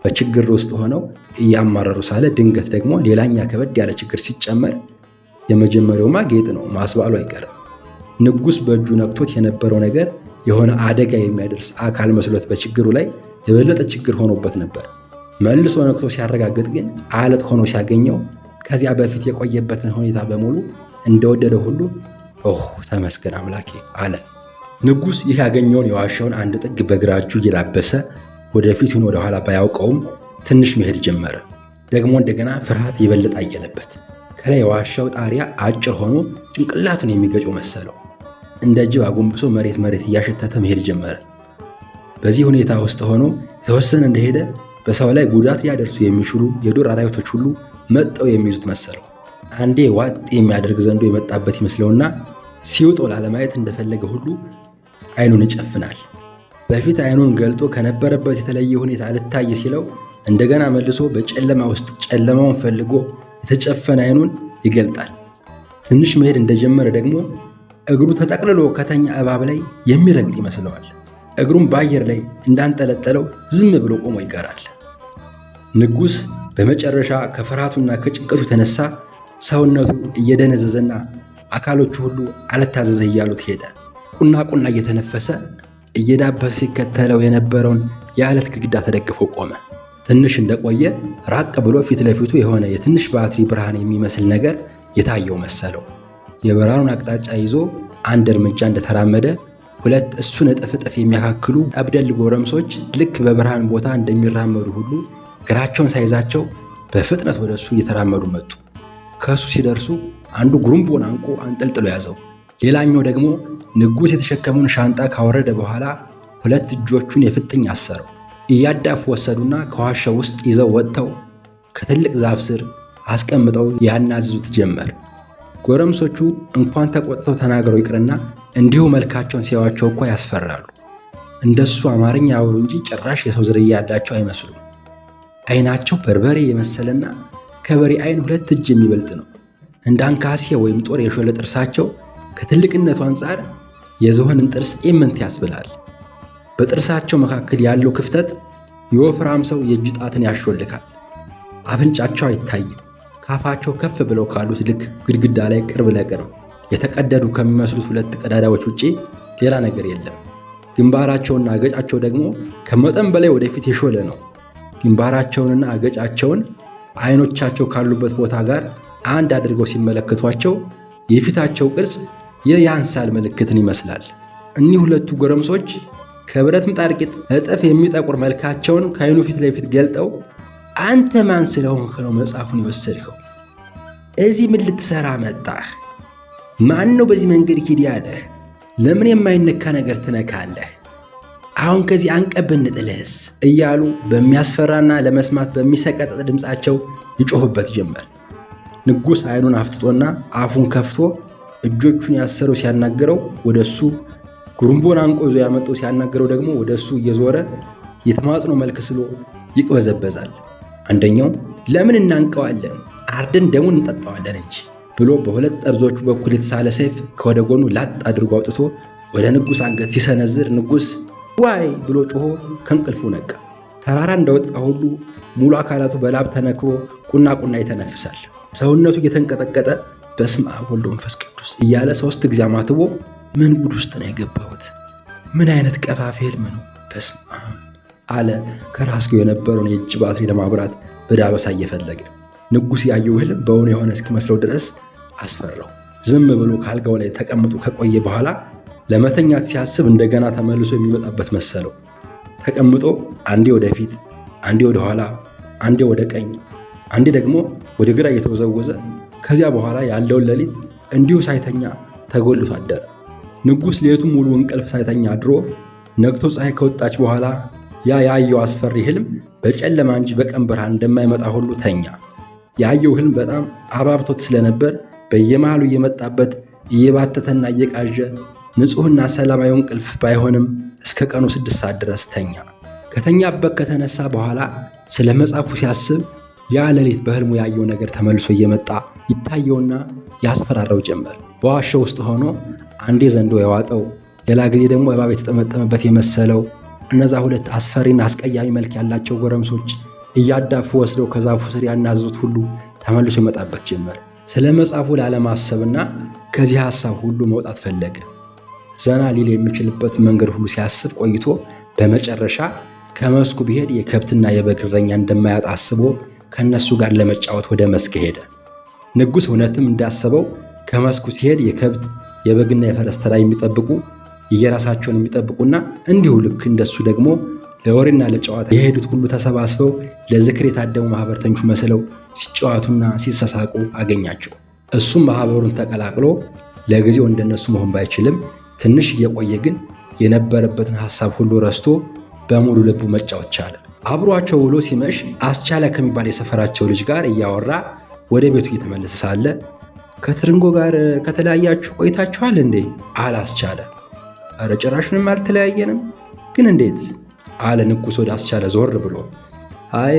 በችግር ውስጥ ሆነው እያማረሩ ሳለ ድንገት ደግሞ ሌላኛ ከበድ ያለ ችግር ሲጨመር የመጀመሪያውማ ጌጥ ነው ማስባሉ አይቀርም። ንጉሥ በእጁ ነክቶት የነበረው ነገር የሆነ አደጋ የሚያደርስ አካል መስሎት በችግሩ ላይ የበለጠ ችግር ሆኖበት ነበር። መልሶ ነክቶ ሲያረጋግጥ ግን አለት ሆኖ ሲያገኘው ከዚያ በፊት የቆየበትን ሁኔታ በሙሉ እንደወደደ ሁሉ ኦህ ተመስገን አምላኬ አለ። ንጉሥ ይህ ያገኘውን የዋሻውን አንድ ጥግ በግራ እጁ እየላበሰ ወደፊቱን ወደ ኋላ ባያውቀውም ትንሽ መሄድ ጀመረ። ደግሞ እንደገና ፍርሃት የበለጠ አየለበት። ከላይ የዋሻው ጣሪያ አጭር ሆኖ ጭንቅላቱን የሚገጨው መሰለው። እንደ ጅብ አጎንብሶ መሬት መሬት እያሸተተ መሄድ ጀመረ። በዚህ ሁኔታ ውስጥ ሆኖ የተወሰነ እንደሄደ በሰው ላይ ጉዳት ሊያደርሱ የሚችሉ የዱር አራዊቶች ሁሉ መጠው የሚይዙት መሰለው። አንዴ ዋጥ የሚያደርግ ዘንዶ የመጣበት ይመስለውና ሲውጦ ላለማየት እንደፈለገ ሁሉ አይኑን ይጨፍናል። በፊት አይኑን ገልጦ ከነበረበት የተለየ ሁኔታ ልታይ ሲለው እንደገና መልሶ በጨለማ ውስጥ ጨለማውን ፈልጎ የተጨፈነ አይኑን ይገልጣል። ትንሽ መሄድ እንደጀመረ ደግሞ እግሩ ተጠቅልሎ ከተኛ እባብ ላይ የሚረግጥ ይመስለዋል። እግሩም በአየር ላይ እንዳንጠለጠለው ዝም ብሎ ቆሞ ይቀራል። ንጉሥ በመጨረሻ ከፍርሃቱና ከጭንቀቱ የተነሳ ሰውነቱ እየደነዘዘና አካሎቹ ሁሉ አልታዘዘ እያሉት ሄደ። ቁና ቁና እየተነፈሰ እየዳበሰ ሲከተለው የነበረውን የዓለት ግድግዳ ተደግፎ ቆመ። ትንሽ እንደቆየ ራቅ ብሎ ፊት ለፊቱ የሆነ የትንሽ ባትሪ ብርሃን የሚመስል ነገር የታየው መሰለው። የብርሃኑን አቅጣጫ ይዞ አንድ እርምጃ እንደተራመደ ሁለት እሱን እጥፍ እጥፍ የሚያካክሉ አብደል ጎረምሶች ልክ በብርሃን ቦታ እንደሚራመዱ ሁሉ እግራቸውን ሳይዛቸው በፍጥነት ወደ እሱ እየተራመዱ መጡ። ከእሱ ሲደርሱ አንዱ ጉሩምቦን አንቆ አንጠልጥሎ ያዘው። ሌላኛው ደግሞ ንጉሥ የተሸከመውን ሻንጣ ካወረደ በኋላ ሁለት እጆቹን የፍጥኝ አሰረው። እያዳፉ ወሰዱና ከዋሻው ውስጥ ይዘው ወጥተው ከትልቅ ዛፍ ስር አስቀምጠው ያናዝዙት ጀመር። ጎረምሶቹ እንኳን ተቆጥተው ተናግረው ይቅርና እንዲሁ መልካቸውን ሲያዩአቸው እኮ ያስፈራሉ። እንደሱ አማርኛ ያወሩ እንጂ ጭራሽ የሰው ዝርያ ያላቸው አይመስሉም። አይናቸው በርበሬ የመሰለና ከበሬ አይን 2 እጅ የሚበልጥ ነው። እንደ አንካሴ ወይም ጦር የሾለ ጥርሳቸው ከትልቅነቱ አንጻር የዝሆንን ጥርስ ኢምንት ያስብላል። በጥርሳቸው መካከል ያለው ክፍተት የወፍራም ሰው የእጅ ጣትን ያሾልካል። አፍንጫቸው አይታይም። ካፋቸው ከፍ ብለው ካሉት ልክ ግድግዳ ላይ ቅርብ ለቅርብ የተቀደዱ ከሚመስሉት 2 ቀዳዳዎች ውጪ ሌላ ነገር የለም። ግንባራቸውና አገጫቸው ደግሞ ከመጠን በላይ ወደፊት የሾለ ነው። ግንባራቸውንና አገጫቸውን አይኖቻቸው ካሉበት ቦታ ጋር አንድ አድርገው ሲመለከቷቸው የፊታቸው ቅርጽ የያንሳል ምልክትን ይመስላል። እኒህ 2 ጎረምሶች ከብረት ምጣድ ቂጥ እጥፍ የሚጠቁር መልካቸውን ከአይኑ ፊት ለፊት ገልጠው አንተ ማን ስለሆንክ ነው መጽሐፉን የወሰድከው? እዚህ ምን ልትሰራ መጣህ? ማን ነው በዚህ መንገድ ሂድ ያለህ? ለምን የማይነካ ነገር ትነካለህ? አሁን ከዚህ አንቀብ እንጥልህስ? እያሉ በሚያስፈራና ለመስማት በሚሰቀጥጥ ድምፃቸው ይጮሁበት ጀመር። ንጉሥ አይኑን አፍጥጦና አፉን ከፍቶ እጆቹን ያሰረው ሲያናገረው ወደሱ፣ ጉሩምቦን አንቆ ይዞ ያመጣው ሲያናገረው ደግሞ ወደሱ እየዞረ የተማጽኖ መልክ ስሎ ይቅበዘበዛል። አንደኛው ለምን እናንቀዋለን? አርደን ደሙን እንጠጣዋለን እንጂ ብሎ በሁለት ጠርዞቹ በኩል የተሳለ ሰይፍ ከወደ ጎኑ ላጥ አድርጎ አውጥቶ ወደ ንጉሥ አንገት ሲሰነዝር ንጉሥ ዋይ ብሎ ጮሆ ከእንቅልፉ ነቃ። ተራራ እንደወጣ ሁሉ ሙሉ አካላቱ በላብ ተነክሮ ቁና ቁና ይተነፍሳል። ሰውነቱ እየተንቀጠቀጠ በስመ አብ ወወልድ ወመንፈስ ቅዱስ እያለ 3 ጊዜ አማትቦ ምን ጉድ ውስጥ ነው የገባሁት? ምን አይነት ቀፋፊ ህልም ነው? በስመ አብ አለ ከራስጌው የነበረውን የእጅ ባትሪ ለማብራት በዳበሳ እየፈለገ። ንጉሥ ያየው ህልም በእውኑ የሆነ እስኪመስለው ድረስ አስፈራው። ዝም ብሎ ካልጋው ላይ ተቀምጦ ከቆየ በኋላ ለመተኛት ሲያስብ እንደገና ተመልሶ የሚመጣበት መሰለው። ተቀምጦ አንዴ ወደፊት፣ አንዴ ወደ ኋላ፣ አንዴ ወደ ቀኝ፣ አንዴ ደግሞ ወደ ግራ እየተወዘወዘ ከዚያ በኋላ ያለውን ሌሊት እንዲሁ ሳይተኛ ተጎልቶ አደረ። ንጉሥ ሌቱን ሙሉ እንቅልፍ ሳይተኛ አድሮ ነግቶ ፀሐይ ከወጣች በኋላ ያ ያየው አስፈሪ ህልም በጨለማ እንጂ በቀን ብርሃን እንደማይመጣ ሁሉ ተኛ። ያየው ህልም በጣም አባብቶት ስለነበር በየመሃሉ እየመጣበት እየባተተና እየቃዠ ንጹሕና ሰላማዊ እንቅልፍ ባይሆንም እስከ ቀኑ 6 ሰዓት ድረስ ተኛ። ከተኛበት ከተነሳ በኋላ ስለ መጽሐፉ ሲያስብ ያ ሌሊት በህልሙ ያየው ነገር ተመልሶ እየመጣ ይታየውና ያስፈራራው ጀመር። በዋሻው ውስጥ ሆኖ አንዴ ዘንዶ የዋጠው፣ ሌላ ጊዜ ደግሞ እባብ የተጠመጠመበት የመሰለው እነዛ 2 አስፈሪና አስቀያሚ መልክ ያላቸው ጎረምሶች እያዳፉ ወስደው ከዛፉ ስር ያናዙት ሁሉ ተመልሶ ይመጣበት ጀመር። ስለ መጽሐፉ ላለማሰብና ከዚህ ሐሳብ ሁሉ መውጣት ፈለገ። ዘና ሊል የሚችልበት መንገድ ሁሉ ሲያስብ ቆይቶ በመጨረሻ ከመስኩ ቢሄድ የከብትና የበግ እረኛ እንደማያጣ አስቦ ከነሱ ጋር ለመጫወት ወደ መስክ ሄደ። ንጉሥ እውነትም እንዳሰበው ከመስኩ ሲሄድ የከብት የበግና የፈረስ ተራ የሚጠብቁ የየራሳቸውን የሚጠብቁና እንዲሁ ልክ እንደሱ ደግሞ ለወሬና ለጨዋታ የሄዱት ሁሉ ተሰባስበው ለዝክር የታደሙ ማህበርተኞች መስለው ሲጨዋቱና ሲሳሳቁ አገኛቸው። እሱም ማህበሩን ተቀላቅሎ ለጊዜው እንደነሱ መሆን ባይችልም ትንሽ እየቆየ ግን የነበረበትን ሐሳብ ሁሉ ረስቶ በሙሉ ልቡ መጫወት ቻለ። አብሯቸው ውሎ ሲመሽ አስቻለ ከሚባል የሰፈራቸው ልጅ ጋር እያወራ ወደ ቤቱ እየተመለሰ ሳለ ከትርንጎ ጋር ከተለያያችሁ ቆይታችኋል እንዴ? አለ አስቻለ። ኧረ ጭራሹንም አልተለያየንም። ግን እንዴት? አለ ንጉሥ ወደ አስቻለ ዞር ብሎ። አይ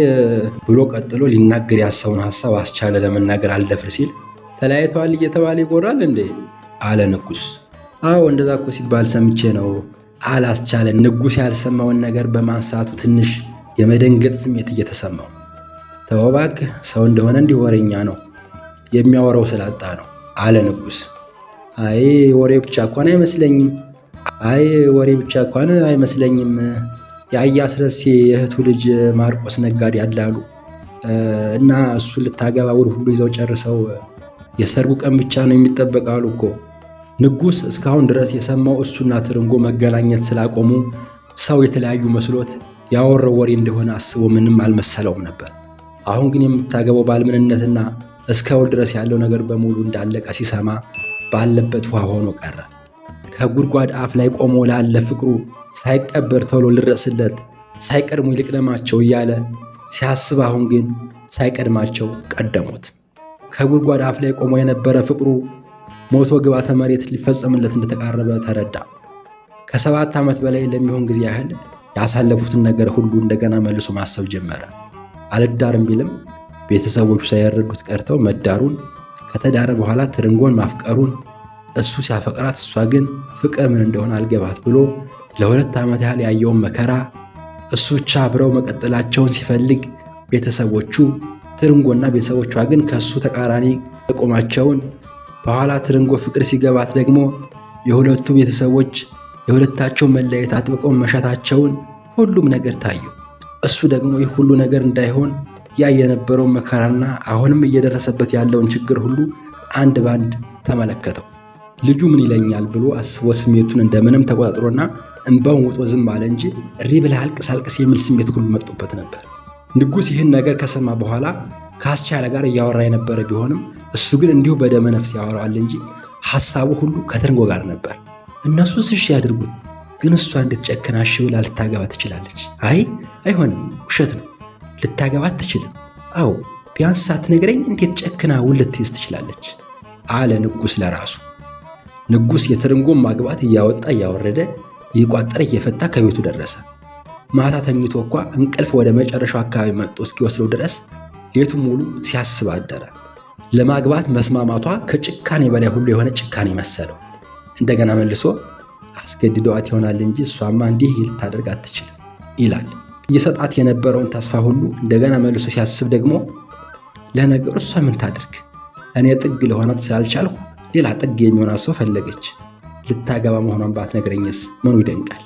ብሎ ቀጥሎ ሊናገር ያሰውን ሐሳብ አስቻለ ለመናገር አልደፍር ሲል ተለያይተዋል እየተባለ ይጎራል እንዴ? አለ ንጉሥ። አዎ እንደዛ እኮ ሲባል ሰምቼ ነው አለ አስቻለ። ንጉሥ ያልሰማውን ነገር በማንሳቱ ትንሽ የመደንገጥ ስሜት እየተሰማው። ተው እባክህ፣ ሰው እንደሆነ እንዲህ ወሬኛ ነው፣ የሚያወራው ስላጣ ነው አለ ንጉሥ። አይ ወሬ ብቻ እንኳን አይመስለኝም። የአያስረሴ የእህቱ ልጅ ማርቆስ ነጋዴ አላሉ እና እሱን ልታገባ ውል ሁሉ ይዘው ጨርሰው የሰርጉ ቀን ብቻ ነው የሚጠበቃሉ እኮ። ንጉሥ እስካሁን ድረስ የሰማው እሱና ትርንጎ መገናኘት ስላቆሙ ሰው የተለያዩ መስሎት ያወራው ወሬ እንደሆነ አስቦ ምንም አልመሰለውም ነበር። አሁን ግን የምታገባው ባልምንነትና እስከ ውል ድረስ ያለው ነገር በሙሉ እንዳለቀ ሲሰማ ባለበት ውሃ ሆኖ ቀረ። ከጉድጓድ አፍ ላይ ቆሞ ላለ ፍቅሩ ሳይቀበር ቶሎ ልድረስለት፣ ሳይቀድሙ ይልቅደማቸው እያለ ሲያስብ አሁን ግን ሳይቀድማቸው ቀደሙት። ከጉድጓድ አፍ ላይ ቆሞ የነበረ ፍቅሩ ሞቶ ግባተ መሬት ሊፈጸምለት እንደተቃረበ ተረዳ። ከ7 ዓመት በላይ ለሚሆን ጊዜ ያህል ያሳለፉትን ነገር ሁሉ እንደገና መልሶ ማሰብ ጀመረ። አልዳርም ቢልም ቤተሰቦቹ ሳይረዱት ቀርተው መዳሩን፣ ከተዳረ በኋላ ትርንጎን ማፍቀሩን፣ እሱ ሲያፈቅራት እሷ ግን ፍቅር ምን እንደሆነ አልገባት ብሎ ለ2 ዓመት ያህል ያየውን መከራ እሱ ብቻ አብረው መቀጠላቸውን ሲፈልግ ቤተሰቦቹ ትርንጎና ቤተሰቦቿ ግን ከእሱ ተቃራኒ መቆማቸውን፣ በኋላ ትርንጎ ፍቅር ሲገባት ደግሞ የሁለቱ ቤተሰቦች የሁለታቸው መለየት አጥብቀው መሻታቸውን ሁሉም ነገር ታየው። እሱ ደግሞ ይህ ሁሉ ነገር እንዳይሆን ያ የነበረውን መከራና አሁንም እየደረሰበት ያለውን ችግር ሁሉ አንድ ባንድ ተመለከተው። ልጁ ምን ይለኛል ብሎ አስቦ ስሜቱን እንደምንም ተቆጣጥሮና እንባውን ውጦ ዝም አለ እንጂ እሪ ብለህ አልቅስ የሚል ስሜት ሁሉ መጥቶበት ነበር። ንጉሥ ይህን ነገር ከሰማ በኋላ ከአስቻለ ጋር እያወራ የነበረ ቢሆንም እሱ ግን እንዲሁ በደመ ነፍስ ያወራዋል እንጂ ሐሳቡ ሁሉ ከትርንጎ ጋር ነበር። እነሱስ እሺ ያድርጉት፣ ግን እሷ እንዴት ጨክና እሺ ብላ ልታገባ ትችላለች? አይሆንም፣ ውሸት ነው፣ ልታገባ አትችልም። አዎ ቢያንስ ሳትነግረኝ እንዴት ጨክና ውል ልትይዝ ትችላለች? አለ ንጉሥ ለራሱ። ንጉሥ የትርንጎን ማግባት እያወጣ እያወረደ እየቋጠረ እየፈታ ከቤቱ ደረሰ። ማታ ተኝቶ እንኳ እንቅልፍ ወደ መጨረሻው አካባቢ መጥቶ እስኪወስደው ድረስ ሌቱ ሙሉ ሲያስብ አደረ። ለማግባት መስማማቷ ከጭካኔ በላይ ሁሉ የሆነ ጭካኔ መሰለው። እንደገና መልሶ አስገድደዋት ይሆናል እንጂ እሷማ እንዲህ ልታደርግ አትችልም ይላል። እየሰጣት የነበረውን ተስፋ ሁሉ እንደገና መልሶ ሲያስብ ደግሞ ለነገሩ እሷ ምን ታድርግ? እኔ ጥግ ለሆናት ስላልቻልሁ ሌላ ጥግ የሚሆናት ሰው ፈለገች። ልታገባ መሆኗን ባትነግረኝስ ምኑ ይደንቃል?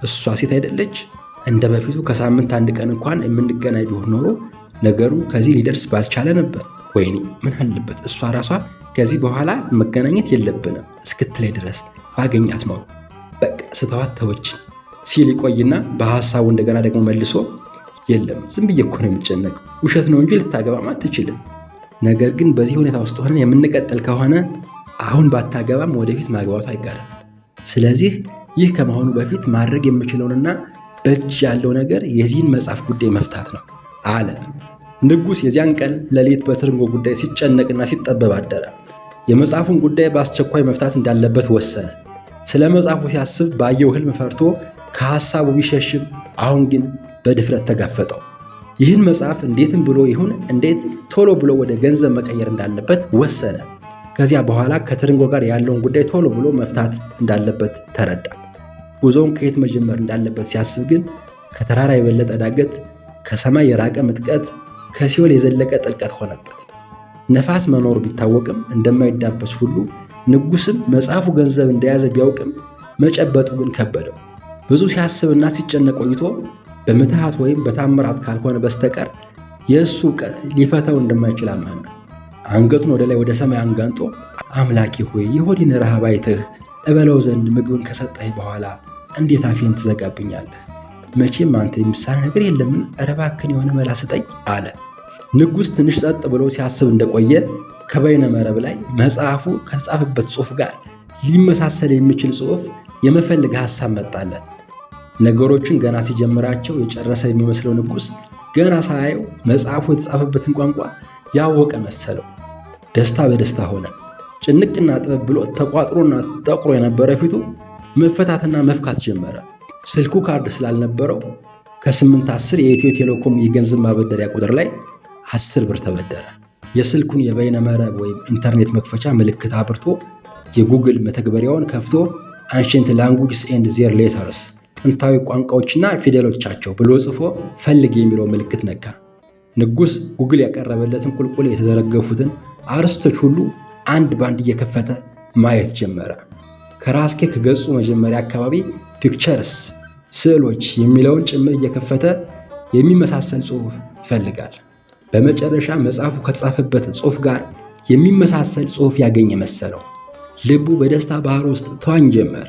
እሷ ሴት አይደለች? እንደ በፊቱ ከሳምንት አንድ ቀን እንኳን የምንገናኝ ቢሆን ኖሮ ነገሩ ከዚህ ሊደርስ ባልቻለ ነበር። ወይኔ ምን አለበት እሷ ራሷ ከዚህ በኋላ መገናኘት የለብንም እስክትለኝ ድረስ ባገኛት ኖሮ በቃ ስተዋት ተወች ሲል ይቆይና በሐሳቡ እንደገና ደግሞ መልሶ የለም ዝም ብዬ እኮ ነው የሚጨነቀው፣ ውሸት ነው እንጂ ልታገባም አትችልም። ነገር ግን በዚህ ሁኔታ ውስጥ ሆነን የምንቀጥል ከሆነ አሁን ባታገባም ወደፊት ማግባቱ አይቀርም። ስለዚህ ይህ ከመሆኑ በፊት ማድረግ የምችለውንና በእጅ ያለው ነገር የዚህን መጽሐፍ ጉዳይ መፍታት ነው አለ። ንጉሥ የዚያን ቀን ሌሊት በትርንጎ ጉዳይ ሲጨነቅና ሲጠበብ አደረ። የመጽሐፉን ጉዳይ በአስቸኳይ መፍታት እንዳለበት ወሰነ። ስለ መጽሐፉ ሲያስብ ባየው ሕልም ፈርቶ ከሐሳቡ ቢሸሽም አሁን ግን በድፍረት ተጋፈጠው። ይህን መጽሐፍ እንዴትም ብሎ ይሁን እንዴት ቶሎ ብሎ ወደ ገንዘብ መቀየር እንዳለበት ወሰነ። ከዚያ በኋላ ከትርንጎ ጋር ያለውን ጉዳይ ቶሎ ብሎ መፍታት እንዳለበት ተረዳ። ጉዞውን ከየት መጀመር እንዳለበት ሲያስብ ግን ከተራራ የበለጠ ዳገት፣ ከሰማይ የራቀ ምጥቀት፣ ከሲኦል የዘለቀ ጥልቀት ሆነበት። ነፋስ መኖሩ ቢታወቅም እንደማይዳበስ ሁሉ ንጉሥም መጽሐፉ ገንዘብ እንደያዘ ቢያውቅም መጨበጡ ግን ከበደው። ብዙ ሲያስብና ሲጨነቅ ቆይቶ በምትሃት ወይም በታምራት ካልሆነ በስተቀር የእሱ እውቀት ሊፈታው እንደማይችል አመነ። አንገቱን ወደ ላይ ወደ ሰማይ አንጋንጦ አምላኬ ሆይ የሆዴን ረሃብ አይተህ እበለው ዘንድ ምግብን ከሰጠህ በኋላ እንዴት አፌን ትዘጋብኛለህ? መቼም አንተ የሚሳነህ ነገር የለምን? ኧረ እባክህን የሆነ መላ ስጠኝ አለ። ንጉሥ ትንሽ ጸጥ ብሎ ሲያስብ እንደቆየ ከበይነ መረብ ላይ መጽሐፉ ከተጻፈበት ጽሑፍ ጋር ሊመሳሰል የሚችል ጽሑፍ የመፈለግ ሐሳብ መጣለት። ነገሮችን ገና ሲጀምራቸው የጨረሰ የሚመስለው ንጉሥ ገና ሳያየው መጽሐፉ የተጻፈበትን ቋንቋ ያወቀ መሰለው። ደስታ በደስታ ሆነ። ጭንቅና ጥበብ ብሎ ተቋጥሮና ጠቁሮ የነበረ ፊቱ መፈታትና መፍካት ጀመረ። ስልኩ ካርድ ስላልነበረው ከ810 የኢትዮ ቴሌኮም የገንዘብ ማበደሪያ ቁጥር ላይ 10 ብር ተበደረ። የስልኩን የበይነ መረብ ወይም ኢንተርኔት መክፈቻ ምልክት አብርቶ የጉግል መተግበሪያውን ከፍቶ አንሸንት ላንጉጅስ ኤንድ ዜር ሌተርስ ጥንታዊ ቋንቋዎችና ፊደሎቻቸው ብሎ ጽፎ ፈልግ የሚለው ምልክት ነካ። ንጉሥ ጉግል ያቀረበለትን ቁልቁል የተዘረገፉትን አርዕስቶች ሁሉ አንድ ባንድ እየከፈተ ማየት ጀመረ። ከራስጌ ከገጹ መጀመሪያ አካባቢ ፒክቸርስ ስዕሎች የሚለውን ጭምር እየከፈተ የሚመሳሰል ጽሑፍ ይፈልጋል። በመጨረሻ መጽሐፉ ከተጻፈበት ጽሑፍ ጋር የሚመሳሰል ጽሑፍ ያገኘ መሰለው። ልቡ በደስታ ባህር ውስጥ ተዋኝ ጀመር።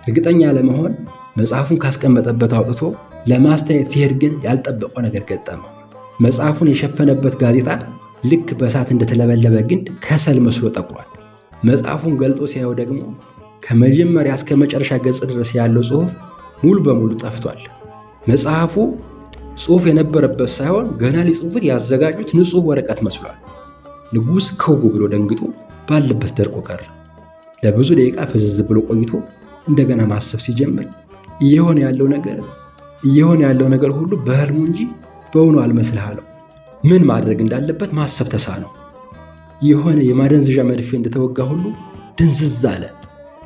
እርግጠኛ ለመሆን መጽሐፉን ካስቀመጠበት አውጥቶ ለማስተያየት ሲሄድ ግን ያልጠበቀው ነገር ገጠመው። መጽሐፉን የሸፈነበት ጋዜጣ ልክ በእሳት እንደተለበለበ ግንድ ከሰል መስሎ ጠቁሯል። መጽሐፉን ገልጦ ሲያየው ደግሞ ከመጀመሪያ እስከ መጨረሻ ገጽ ድረስ ያለው ጽሑፍ ሙሉ በሙሉ ጠፍቷል። መጽሐፉ ጽሑፍ የነበረበት ሳይሆን ገና ሊጽፉት ያዘጋጁት ንጹሕ ወረቀት መስሏል። ንጉሥ ከው ብሎ ደንግጦ ባለበት ደርቆ ቀረ። ለብዙ ደቂቃ ፍዝዝ ብሎ ቆይቶ እንደገና ማሰብ ሲጀምር እየሆነ ያለው ነገር ሁሉ በህልሙ እንጂ በእውኑ አልመስልህ አለው። ምን ማድረግ እንዳለበት ማሰብ ተሳነው። የሆነ የማደንዘዣ መርፌ እንደተወጋ ሁሉ ድንዝዝ አለ።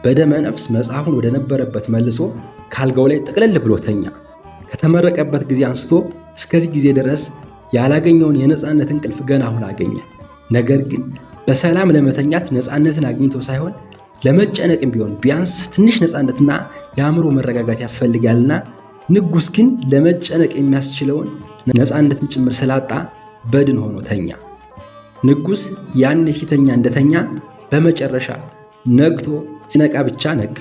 በደመ ነፍስ መጽሐፉን ወደ ነበረበት መልሶ ካልጋው ላይ ጠቅለል ብሎ ተኛ። ከተመረቀበት ጊዜ አንስቶ እስከዚህ ጊዜ ድረስ ያላገኘውን የነፃነት እንቅልፍ ገና አሁን አገኘ። ነገር ግን በሰላም ለመተኛት ነፃነትን አግኝቶ ሳይሆን ለመጨነቅም ቢሆን ቢያንስ ትንሽ ነፃነትና የአእምሮ መረጋጋት ያስፈልጋልና ንጉሥ ግን ለመጨነቅ የሚያስችለውን ነፃነትን ጭምር ስላጣ በድን ሆኖ ተኛ። ንጉሥ ያኔ ሲተኛ እንደተኛ በመጨረሻ ነግቶ ሲነቃ ብቻ ነቃ።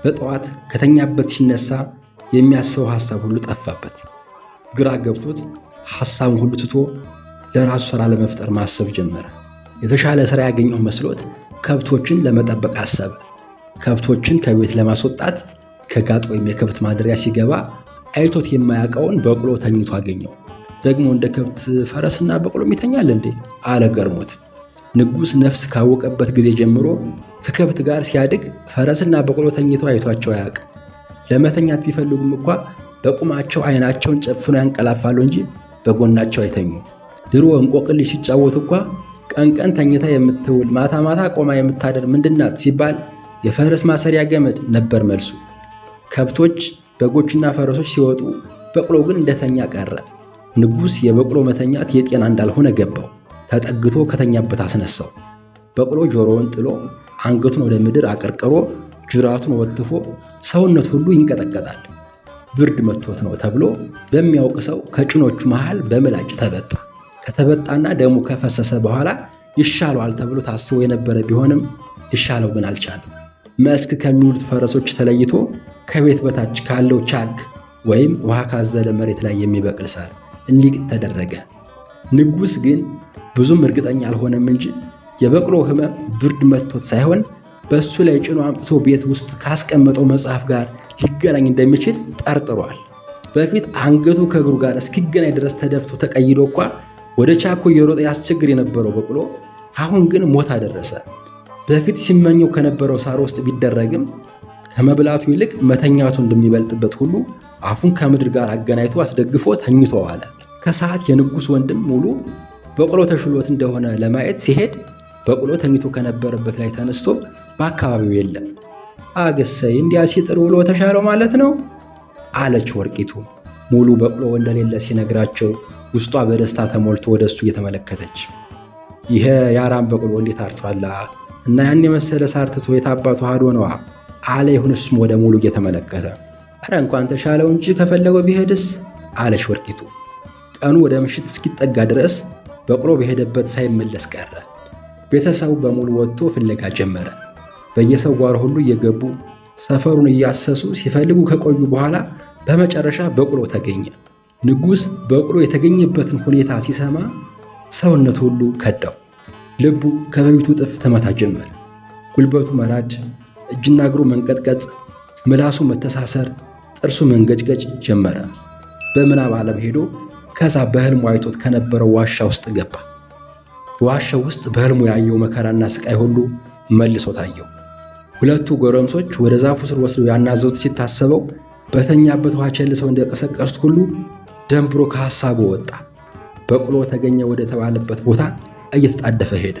በጠዋት ከተኛበት ሲነሳ የሚያስበው ሐሳብ ሁሉ ጠፋበት። ግራ ገብቶት ሐሳቡን ሁሉ ትቶ ለራሱ ሥራ ለመፍጠር ማሰብ ጀመረ። የተሻለ ሥራ ያገኘው መስሎት ከብቶችን ለመጠበቅ አሰበ። ከብቶችን ከቤት ለማስወጣት ከጋጥ ወይም የከብት ማደሪያ ሲገባ አይቶት የማያውቀውን በቅሎ ተኝቶ አገኘው። ደግሞ እንደ ከብት ፈረስና በቅሎም ይተኛል እንዴ አለ ገርሞት። ንጉሥ ነፍስ ካወቀበት ጊዜ ጀምሮ ከከብት ጋር ሲያድግ ፈረስና በቅሎ ተኝተው አይቷቸው አያውቅም። ለመተኛት ቢፈልጉም እንኳ በቁማቸው አይናቸውን ጨፍኖ ያንቀላፋሉ እንጂ በጎናቸው አይተኙም። ድሮ እንቆቅልሽ ሲጫወቱ እንኳ ቀን ቀን ተኝታ የምትውል ማታ ማታ ቆማ የምታደር ምንድናት ሲባል የፈረስ ማሰሪያ ገመድ ነበር መልሱ። ከብቶች በጎችና ፈረሶች ሲወጡ በቅሎ ግን እንደተኛ ቀረ። ንጉሥ የበቅሎ መተኛት የጤና እንዳልሆነ ገባው። ተጠግቶ ከተኛበት አስነሳው። በቅሎ ጆሮውን ጥሎ አንገቱን ወደ ምድር አቀርቅሮ ጅራቱን ወትፎ ሰውነት ሁሉ ይንቀጠቀጣል። ብርድ መቶት ነው ተብሎ በሚያውቅ ሰው ከጭኖቹ መሃል በምላጭ ተበጣ። ከተበጣና ደሙ ከፈሰሰ በኋላ ይሻለዋል ተብሎ ታስቦ የነበረ ቢሆንም ይሻለው ግን አልቻለም። መስክ ከሚውሉት ፈረሶች ተለይቶ ከቤት በታች ካለው ቻክ ወይም ውሃ ካዘለ መሬት ላይ የሚበቅል ሳር እንዲቅጥ ተደረገ። ንጉሥ ግን ብዙም እርግጠኛ አልሆነም እንጂ የበቅሎ ሕመም ብርድ መቶት ሳይሆን በእሱ ላይ ጭኖ አምጥቶ ቤት ውስጥ ካስቀመጠው መጽሐፍ ጋር ሊገናኝ እንደሚችል ጠርጥሯል። በፊት አንገቱ ከእግሩ ጋር እስኪገናኝ ድረስ ተደፍቶ ተቀይዶ እንኳ ወደ ቻኮ እየሮጠ ያስቸግር የነበረው በቅሎ አሁን ግን ሞት አደረሰ። በፊት ሲመኘው ከነበረው ሳር ውስጥ ቢደረግም ከመብላቱ ይልቅ መተኛቱ እንደሚበልጥበት ሁሉ አፉን ከምድር ጋር አገናኝቶ አስደግፎ ተኝቶ ዋለ። ከሰዓት የንጉሥ ወንድም ሙሉ በቅሎ ተሽሎት እንደሆነ ለማየት ሲሄድ በቅሎ ተኝቶ ከነበረበት ላይ ተነስቶ በአካባቢው የለም። አገሰይ እንዲያ ሲጥር ውሎ ተሻለው ማለት ነው አለች ወርቂቱ። ሙሉ በቅሎ እንደሌለ ሲነግራቸው ውስጧ በደስታ ተሞልቶ ወደሱ እየተመለከተች ይሄ የአራም በቅሎ እንዴት አርቷላ እና ያን የመሰለ ሳር ትቶ የታባቱ ሀዶ ነዋ አለ። ይሁንስም ወደ ሙሉ እየተመለከተ አረ እንኳን ተሻለው እንጂ ከፈለገው ቢሄድስ አለች ወርቂቱ። ቀኑ ወደ ምሽት እስኪጠጋ ድረስ በቅሎ በሄደበት ሳይመለስ ቀረ። ቤተሰቡ በሙሉ ወጥቶ ፍለጋ ጀመረ። በየሰው ጓሮ ሁሉ እየገቡ ሰፈሩን እያሰሱ ሲፈልጉ ከቆዩ በኋላ በመጨረሻ በቅሎ ተገኘ። ንጉሥ በቅሎ የተገኘበትን ሁኔታ ሲሰማ ሰውነት ሁሉ ከዳው። ልቡ ከበፊቱ እጥፍ ተመታ ጀመር። ጉልበቱ መራድ፣ እጅና እግሩ መንቀጥቀጥ፣ ምላሱ መተሳሰር፣ ጥርሱ መንገጭገጭ ጀመረ። በምናብ ዓለም ሄዶ ከዛ በሕልሙ አይቶት ከነበረው ዋሻ ውስጥ ገባ። በዋሻው ውስጥ በሕልሙ ያየው መከራና ስቃይ ሁሉ መልሶ ታየው። ሁለቱ ጎረምሶች ወደ ዛፉ ስር ወስደው ያናዘዙት ሲታሰበው በተኛበት ውሃ ቸልሰው እንደቀሰቀሱት ሁሉ ደንብሮ ከሐሳቡ ወጣ። በቅሎ ተገኘ ወደ ተባለበት ቦታ እየተጣደፈ ሄደ።